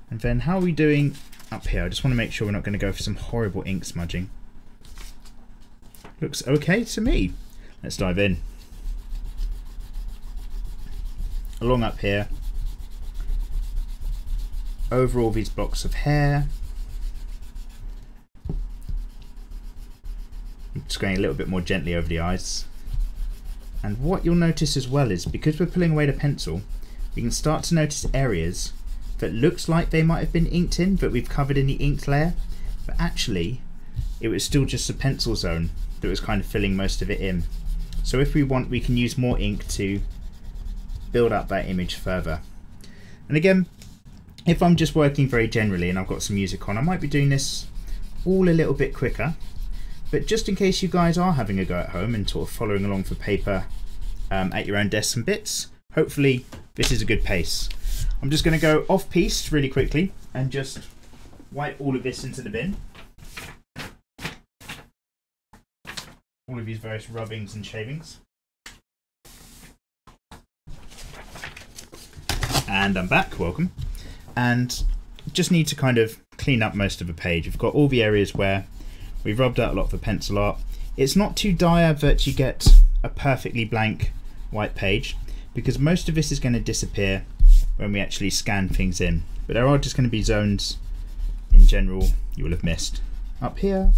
And then how are we doing up here? I just want to make sure we're not going to go for some horrible ink smudging. Looks okay to me. Let's dive in. Along up here, over all these blocks of hair. I'm just going a little bit more gently over the eyes. And what you'll notice as well is, because we're pulling away the pencil, we can start to notice areas that looks like they might have been inked in, but we've covered in the inked layer, but actually it was still just a pencil zone that was kind of filling most of it in. So if we want, we can use more ink to build up that image further. And again, if I'm just working very generally and I've got some music on, I might be doing this all a little bit quicker. But just in case you guys are having a go at home and sort of following along for paper at your own desks and bits, hopefully this is a good pace. I'm just going to go off piece really quickly and just wipe all of this into the bin. All of these various rubbings and shavings. And I'm back, welcome. And just need to kind of clean up most of the page. We've got all the areas where we've rubbed out a lot of the pencil art. It's not too dire that you get a perfectly blank white page, because most of this is going to disappear when we actually scan things in. But there are just going to be zones in general you will have missed. Up here,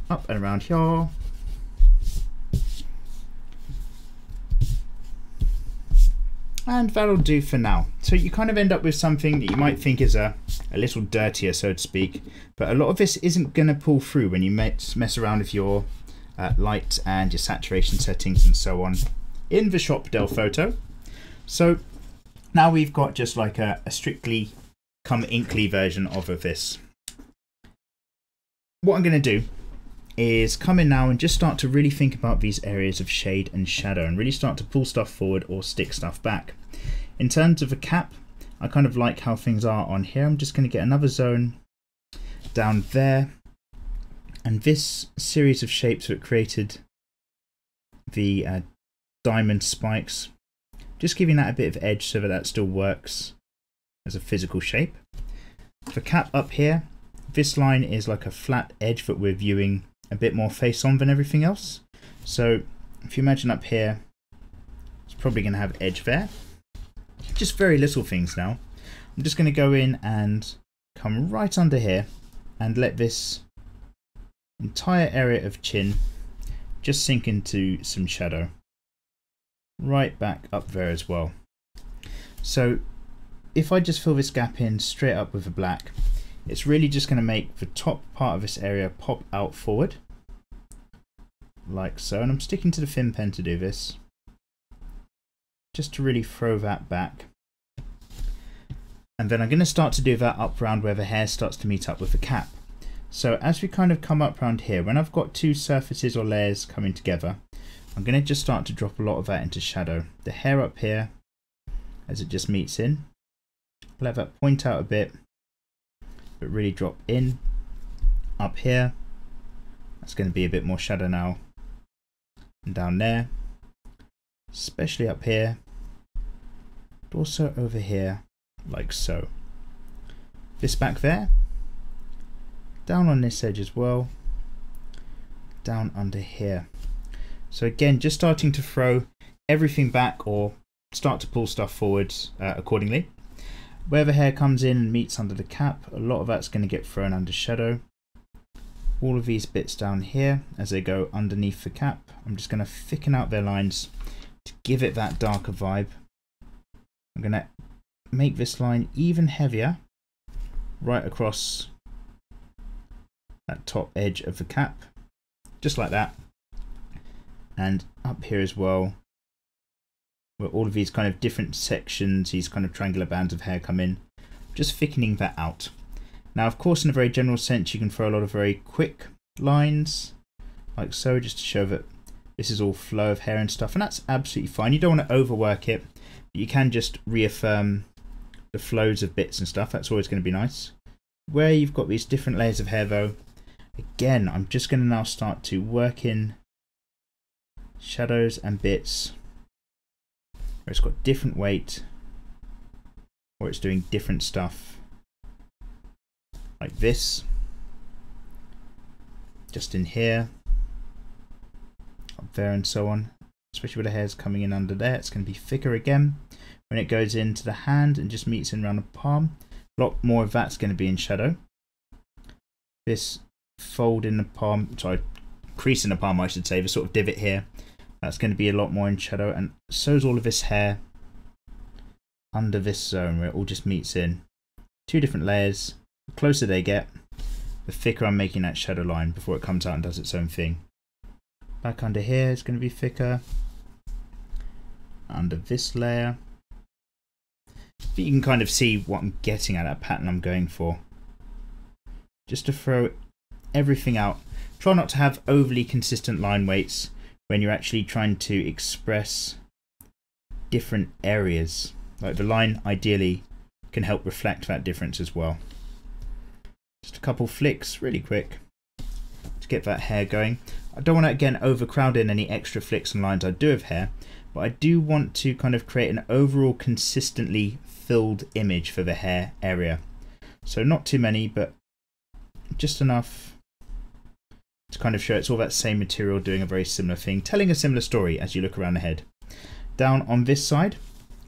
up and around here. And that'll do for now. So you kind of end up with something that you might think is a little dirtier, so to speak, but a lot of this isn't going to pull through when you mess around with your light and your saturation settings and so on in the Shop Del Photo. So now we've got just like a strictly come inkly version of this. What I'm going to do is come in now and just start to really think about these areas of shade and shadow and really start to pull stuff forward or stick stuff back. In terms of a cap, I kind of like how things are on here. I'm just going to get another zone down there, and this series of shapes that created the diamond spikes, just giving that a bit of edge so that that still works as a physical shape. For cap up here, this line is like a flat edge that we're viewing a bit more face on than everything else. So if you imagine up here, it's probably going to have edge there. Just very little things now. I'm just going to go in and come right under here and let this entire area of chin just sink into some shadow. Right back up there as well. So if I just fill this gap in straight up with a black, it's really just going to make the top part of this area pop out forward, like so. And I'm sticking to the thin pen to do this, just to really throw that back. And then I'm going to start to do that up round where the hair starts to meet up with the cap. So as we kind of come up round here, when I've got two surfaces or layers coming together, I'm going to just start to drop a lot of that into shadow. The hair up here, as it just meets in, let that point out a bit, but really drop in. Up here, that's going to be a bit more shadow now. And down there, especially up here, but also over here, like so. This back there, down on this edge as well, down under here. So again, just starting to throw everything back or start to pull stuff forward accordingly. Where the hair comes in and meets under the cap, a lot of that's going to get thrown under shadow. All of these bits down here, as they go underneath the cap, I'm just going to thicken out their lines to give it that darker vibe. I'm going to make this line even heavier right across that top edge of the cap, just like that. And up here as well, where all of these kind of different sections, these kind of triangular bands of hair come in, just thickening that out. Now, of course, in a very general sense, you can throw a lot of very quick lines, like so, just to show that this is all flow of hair and stuff, and that's absolutely fine. You don't want to overwork it, but you can just reaffirm the flows of bits and stuff. That's always going to be nice. Where you've got these different layers of hair, though, again, I'm just going to now start to work in shadows and bits where it's got different weight, or it's doing different stuff, like this, just in here, up there, and so on. Especially where the hair's coming in under there, it's going to be thicker again. When it goes into the hand and just meets in around the palm, a lot more of that's going to be in shadow. This fold in the palm, sorry, crease in the palm I should say, the sort of divot here, that's going to be a lot more in shadow, and so is all of this hair under this zone where it all just meets in. Two different layers. The closer they get, the thicker I'm making that shadow line before it comes out and does its own thing. Back under here is going to be thicker. Under this layer. But you can kind of see what I'm getting at, that pattern I'm going for. Just to throw everything out. Try not to have overly consistent line weights when you're actually trying to express different areas. Like the line ideally can help reflect that difference as well. Just a couple flicks really quick to get that hair going. I don't want to again overcrowd in any extra flicks and lines I do have hair, but I do want to kind of create an overall consistently filled image for the hair area. So not too many, but just enough to kind of show it's all that same material doing a very similar thing, telling a similar story as you look around the head. Down on this side,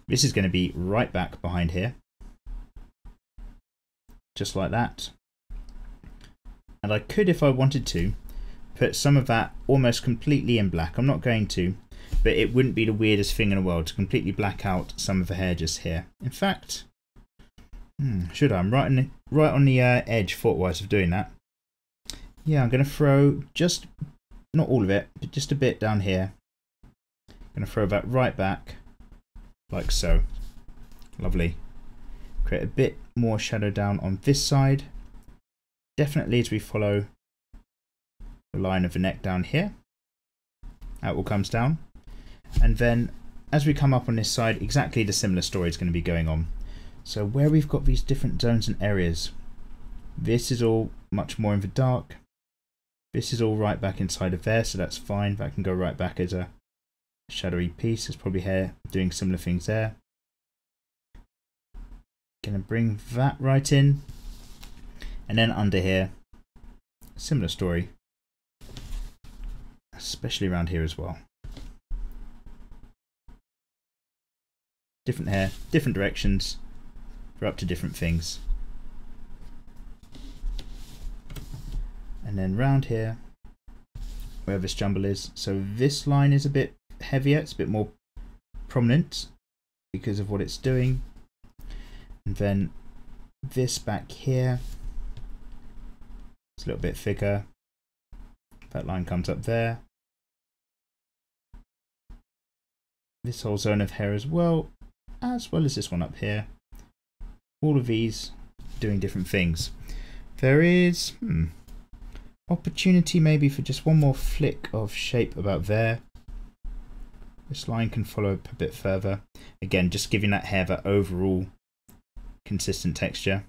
this is going to be right back behind here, just like that. And I could, if I wanted to, put some of that almost completely in black. I'm not going to, but it wouldn't be the weirdest thing in the world to completely black out some of the hair just here. In fact, should I? I'm right on the edge thought-wise of doing that. Yeah, I'm going to throw just, not all of it, but just a bit down here. I'm going to throw that right back, like so. Lovely. Create a bit more shadow down on this side. Definitely as we follow the line of the neck down here, that all comes down. And then as we come up on this side, exactly the similar story is going to be going on. So where we've got these different zones and areas, this is all much more in the dark. This is all right back inside of there, so that's fine. That can go right back as a shadowy piece. There's probably hair doing similar things there. Gonna bring that right in. And then under here, similar story. Especially around here as well. Different hair, different directions. We're up to different things. And then round here, where this jumble is. So this line is a bit heavier, it's a bit more prominent because of what it's doing. And then this back here, it's a little bit thicker. That line comes up there. This whole zone of hair as well as this one up here. All of these doing different things. There is opportunity maybe for just one more flick of shape about there. This line can follow up a bit further. Again, just giving that hair that overall consistent texture.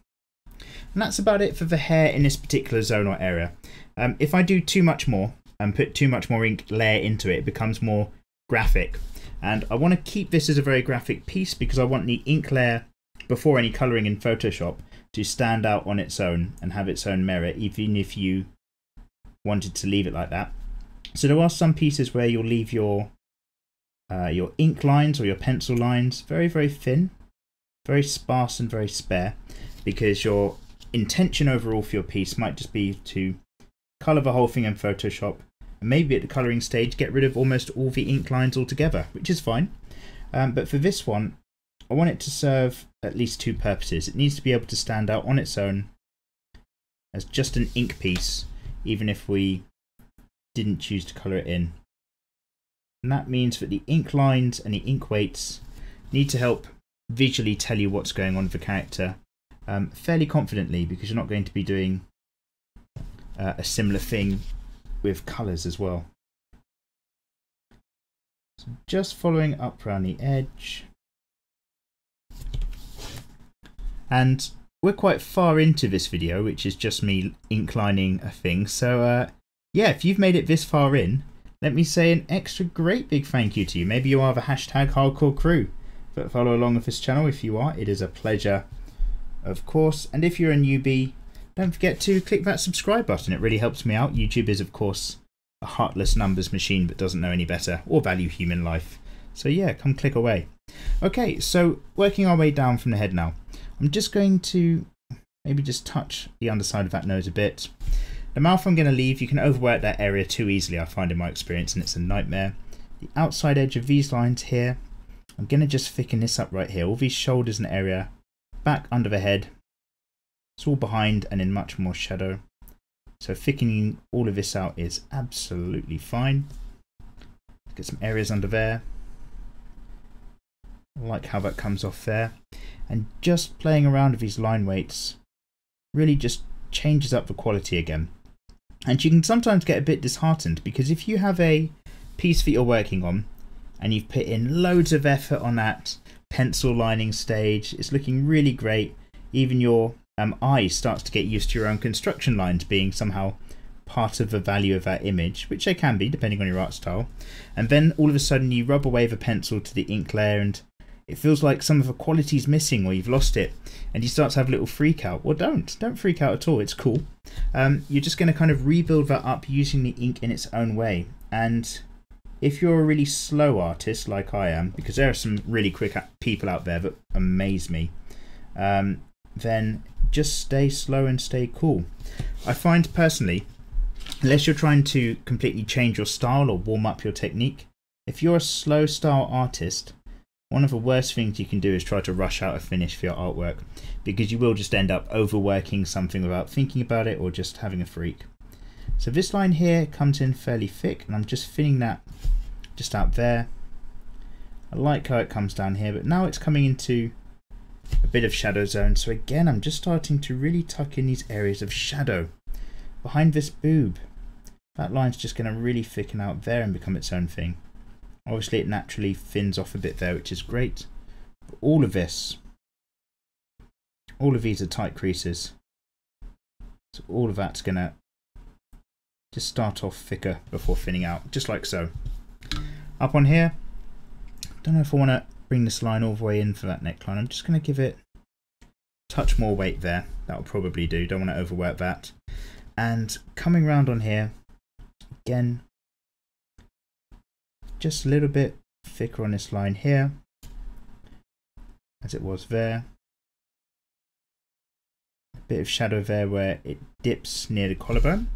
And that's about it for the hair in this particular zone or area. If I do too much more and put too much more ink layer into it, it becomes more graphic. And I want to keep this as a very graphic piece because I want the ink layer before any colouring in Photoshop to stand out on its own and have its own merit, even if you wanted to leave it like that. So there are some pieces where you'll leave your ink lines or your pencil lines very, very thin, very sparse and very spare, because your intention overall for your piece might just be to colour the whole thing in Photoshop, and maybe at the colouring stage get rid of almost all the ink lines altogether, which is fine. But for this one, I want it to serve at least two purposes. It needs to be able to stand out on its own as just an ink piece, even if we didn't choose to colour it in. And that means that the ink lines and the ink weights need to help visually tell you what's going on with the character fairly confidently, because you're not going to be doing a similar thing with colours as well. So just following up around the edge. And we're quite far into this video, which is just me ink lining a thing. So yeah, if you've made it this far in, let me say an extra great big thank you to you. Maybe you are the hashtag hardcore crew that follow along with this channel. If you are, it is a pleasure, of course. And if you're a newbie, don't forget to click that subscribe button. It really helps me out. YouTube is, of course, a heartless numbers machine but doesn't know any better or value human life. So yeah, come click away. Okay, so working our way down from the head now. I'm just going to maybe just touch the underside of that nose a bit. The mouth I'm going to leave. You can overwork that area too easily, I find, in my experience, and it's a nightmare. The outside edge of these lines here, I'm going to just thicken this up right here. All these shoulders and area back under the head. It's all behind and in much more shadow. So thickening all of this out is absolutely fine. Get some areas under there. I like how that comes off there. And just playing around with these line weights really just changes up the quality again. And you can sometimes get a bit disheartened, because if you have a piece that you're working on and you've put in loads of effort on that pencil lining stage, it's looking really great, even your eye starts to get used to your own construction lines being somehow part of the value of that image, which they can be depending on your art style, and then all of a sudden you rub away the pencil to the ink layer and it feels like some of the quality's missing or you've lost it, and you start to have a little freak out. Well, don't freak out at all, it's cool. You're just going to kind of rebuild that up using the ink in its own way. And if you're a really slow artist like I am, because there are some really quick people out there that amaze me, then just stay slow and stay cool. I find personally, unless you're trying to completely change your style or warm up your technique, if you're a slow style artist, one of the worst things you can do is try to rush out a finish for your artwork, because you will just end up overworking something without thinking about it or just having a freak. So this line here comes in fairly thick, and I'm just thinning that just out there. I like how it comes down here, but now it's coming into a bit of shadow zone. So again, I'm just starting to really tuck in these areas of shadow behind this boob. That line's just going to really thicken out there and become its own thing. Obviously it naturally thins off a bit there, which is great. But all of these are tight creases. So all of that's going to just start off thicker before thinning out, just like so. Up on here, don't know if I want to bring this line all the way in for that neckline. I'm just going to give it a touch more weight there. That'll probably do. Don't want to overwork that. And coming round on here, again, just a little bit thicker on this line here, as it was there. A bit of shadow there where it dips near the collarbone.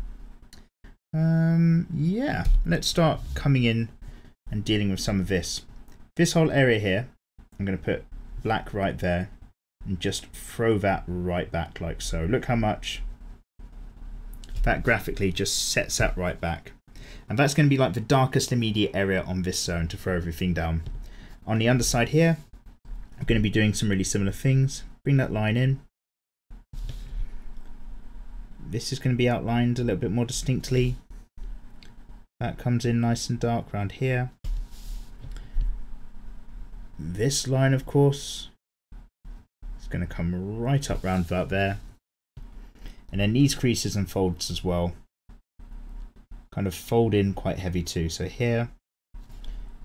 Yeah, let's start coming in and dealing with some of this. This whole area here, I'm going to put black right there and just throw that right back like so. Look how much that graphically just sets that right back. And that's going to be like the darkest immediate area on this zone to throw everything down. On the underside here, I'm going to be doing some really similar things. Bring that line in. This is going to be outlined a little bit more distinctly. That comes in nice and dark around here. This line, of course, is going to come right up round about there. And then these creases and folds as well kind of fold in quite heavy too. So here,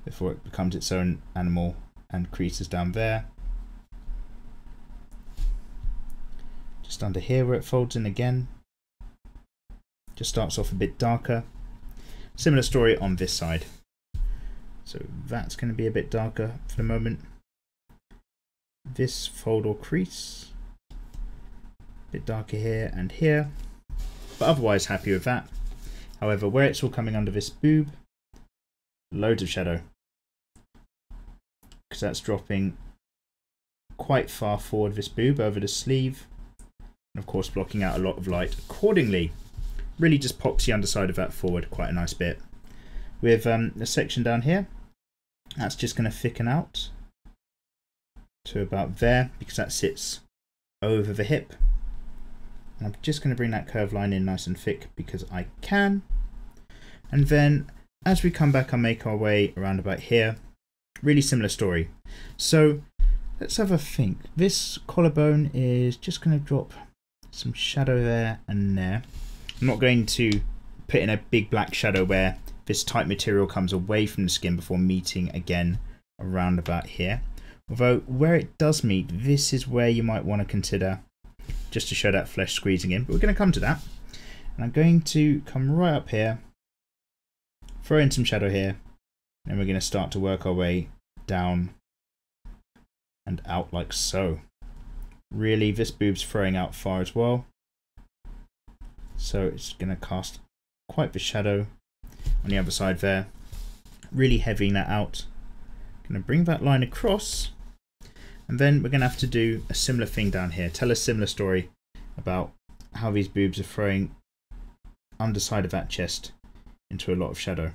before it becomes its own animal, and creases down there. Just under here where it folds in again. Just starts off a bit darker. Similar story on this side. So that's going to be a bit darker for the moment. This fold or crease, a bit darker here and here, but otherwise happy with that. However, where it's all coming under this boob, loads of shadow, because that's dropping quite far forward this boob over the sleeve, and of course blocking out a lot of light accordingly. Really just pops the underside of that forward quite a nice bit. With the section down here, that's just going to thicken out to about there, because that sits over the hip. And I'm just going to bring that curved line in nice and thick because I can. And then as we come back and make our way around about here, really similar story. So let's have a think. This collarbone is just going to drop some shadow there and there. I'm not going to put in a big black shadow where this tight material comes away from the skin before meeting again around about here. Although where it does meet, this is where you might want to consider just to show that flesh squeezing in. But we're going to come to that. And I'm going to come right up here, throw in some shadow here, and we're going to start to work our way down and out like so. Really, this boob's throwing out far as well. So it's going to cast quite the shadow on the other side there. Really heavying that out. Going to bring that line across. And then we're going to have to do a similar thing down here. Tell a similar story about how these boobs are throwing underside of that chest into a lot of shadow.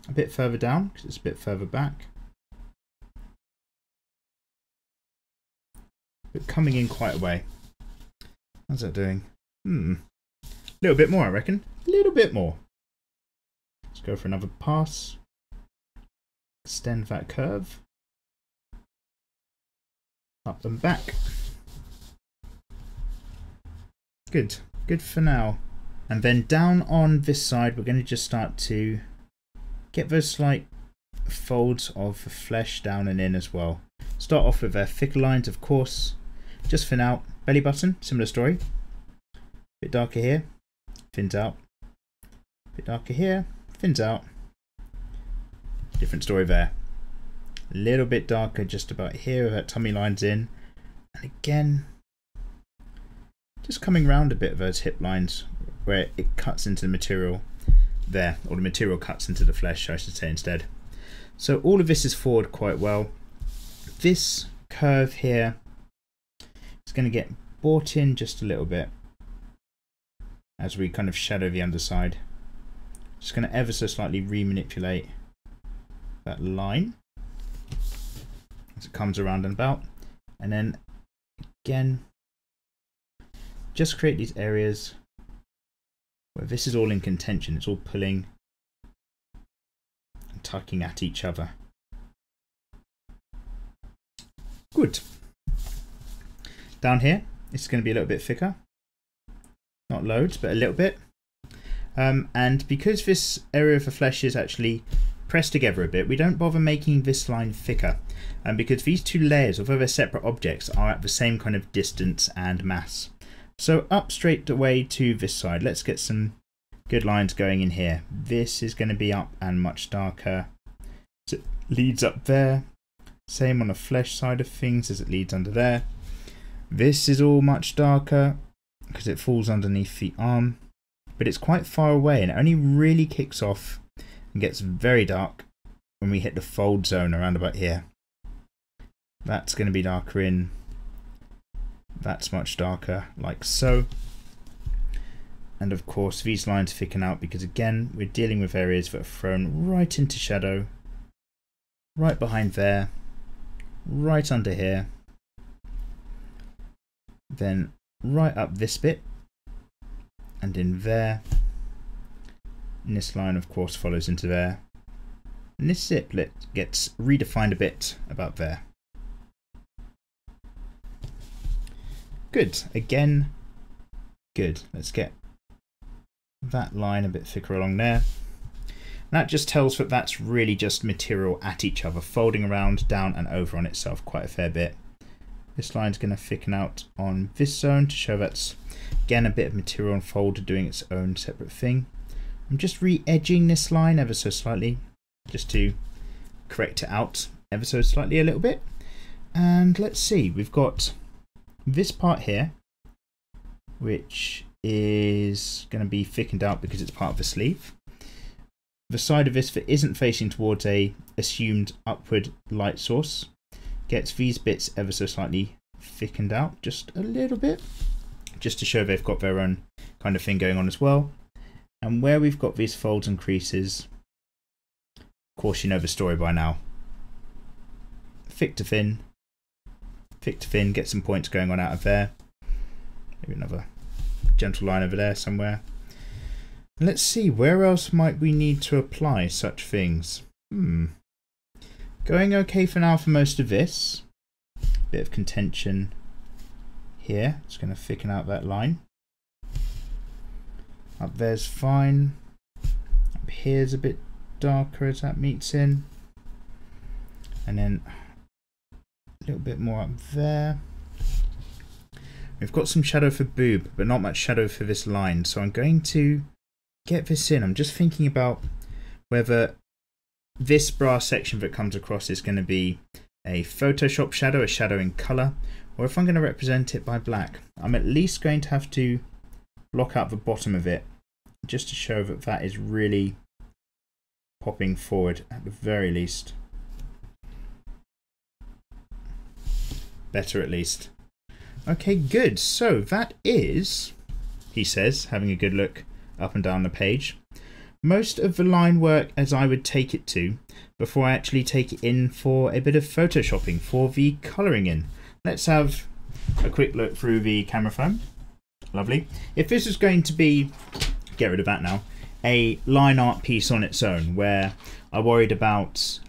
A bit further down, because it's a bit further back. But coming in quite a way. How's that doing? A little bit more, I reckon. A little bit more. Let's go for another pass. Extend that curve. Up and back. Good. Good for now. And then down on this side, we're going to just start to get those slight folds of the flesh down and in as well. Start off with thicker lines, of course. Just for now, belly button, similar story. Bit darker here, thins out. Bit darker here, thins out. Different story there. A little bit darker just about here where that tummy line's in. And again, just coming round a bit of those hip lines where it cuts into the material there, or the material cuts into the flesh, I should say instead. So all of this is forward quite well. This curve here is going to get brought in just a little bit as we kind of shadow the underside. Just going to ever so slightly remanipulate that line as it comes around and about. And then again, just create these areas where this is all in contention. It's all pulling and tucking at each other. Good. Down here, it's going to be a little bit thicker. Not loads, but a little bit. And because this area of the flesh is actually pressed together a bit, we don't bother making this line thicker. Because these two layers, although they're separate objects, are at the same kind of distance and mass. So up straight away to this side. Let's get some good lines going in here. This is going to be up and much darker. So it leads up there. Same on the flesh side of things as it leads under there. This is all much darker because it falls underneath the arm. But it's quite far away and it only really kicks off and gets very dark when we hit the fold zone around about here. That's going to be darker in. That's much darker, like so. And of course these lines thicken out because again we're dealing with areas that are thrown right into shadow, right behind there, right under here, then right up this bit and in there. And this line of course follows into there. And this ziplet gets redefined a bit about there. Good. Again, good. Let's get that line a bit thicker along there. And that just tells that that's really just material at each other, folding around, down and over on itself quite a fair bit. This line's going to thicken out on this zone to show that's, again, a bit of material unfolded doing its own separate thing. I'm just re-edging this line ever so slightly, just to correct it out ever so slightly a little bit. And let's see, we've got this part here, which is going to be thickened out because it's part of the sleeve. The side of this that isn't facing towards a assumed upward light source gets these bits ever so slightly thickened out just a little bit, just to show they've got their own kind of thing going on as well. And where we've got these folds and creases, of course you know the story by now. Thick to thin, get some points going on out of there. Maybe another gentle line over there somewhere. Let's see, where else might we need to apply such things? Going okay for now for most of this. Bit of contention here. It's going to thicken out that line. Up there's fine. Up here's a bit darker as that meets in. And then a little bit more up there. We've got some shadow for boob, but not much shadow for this line. So I'm going to get this in. I'm just thinking about whether this bra section that comes across is going to be a Photoshop shadow, a shadow in color, or if I'm going to represent it by black. I'm at least going to have to block out the bottom of it just to show that that is really popping forward at the very least. Better at least. Okay, good. So that is, he says, having a good look up and down the page, most of the line work as I would take it to before I actually take it in for a bit of photoshopping for the colouring in. Let's have a quick look through the camera phone. Lovely. If this is going to be, get rid of that now, a line art piece on its own where I worried about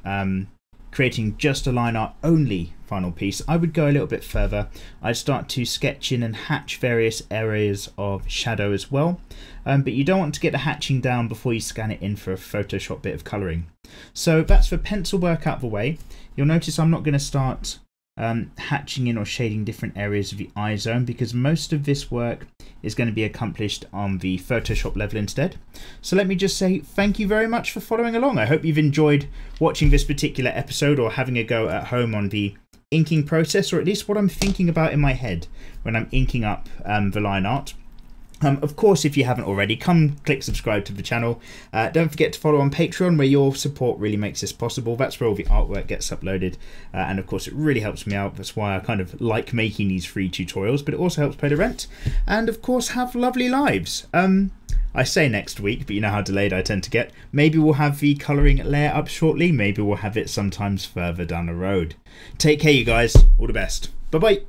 creating just a line art only final piece, I would go a little bit further. I'd start to sketch in and hatch various areas of shadow as well, but you don't want to get the hatching down before you scan it in for a Photoshop bit of colouring. So that's the pencil work out the way. You'll notice I'm not going to start hatching in or shading different areas of the eye zone because most of this work is going to be accomplished on the Photoshop level instead. So let me just say thank you very much for following along. I hope you've enjoyed watching this particular episode or having a go at home on the inking process, or at least what I'm thinking about in my head when I'm inking up the line art. Of course, if you haven't already, come click subscribe to the channel. Don't forget to follow on Patreon, where your support really makes this possible. That's where all the artwork gets uploaded. And of course, it really helps me out. That's why I kind of like making these free tutorials, but it also helps pay the rent. And of course, have lovely lives. I say next week, but you know how delayed I tend to get. Maybe we'll have the colouring layer up shortly. Maybe we'll have it sometimes further down the road. Take care, you guys. All the best. Bye-bye.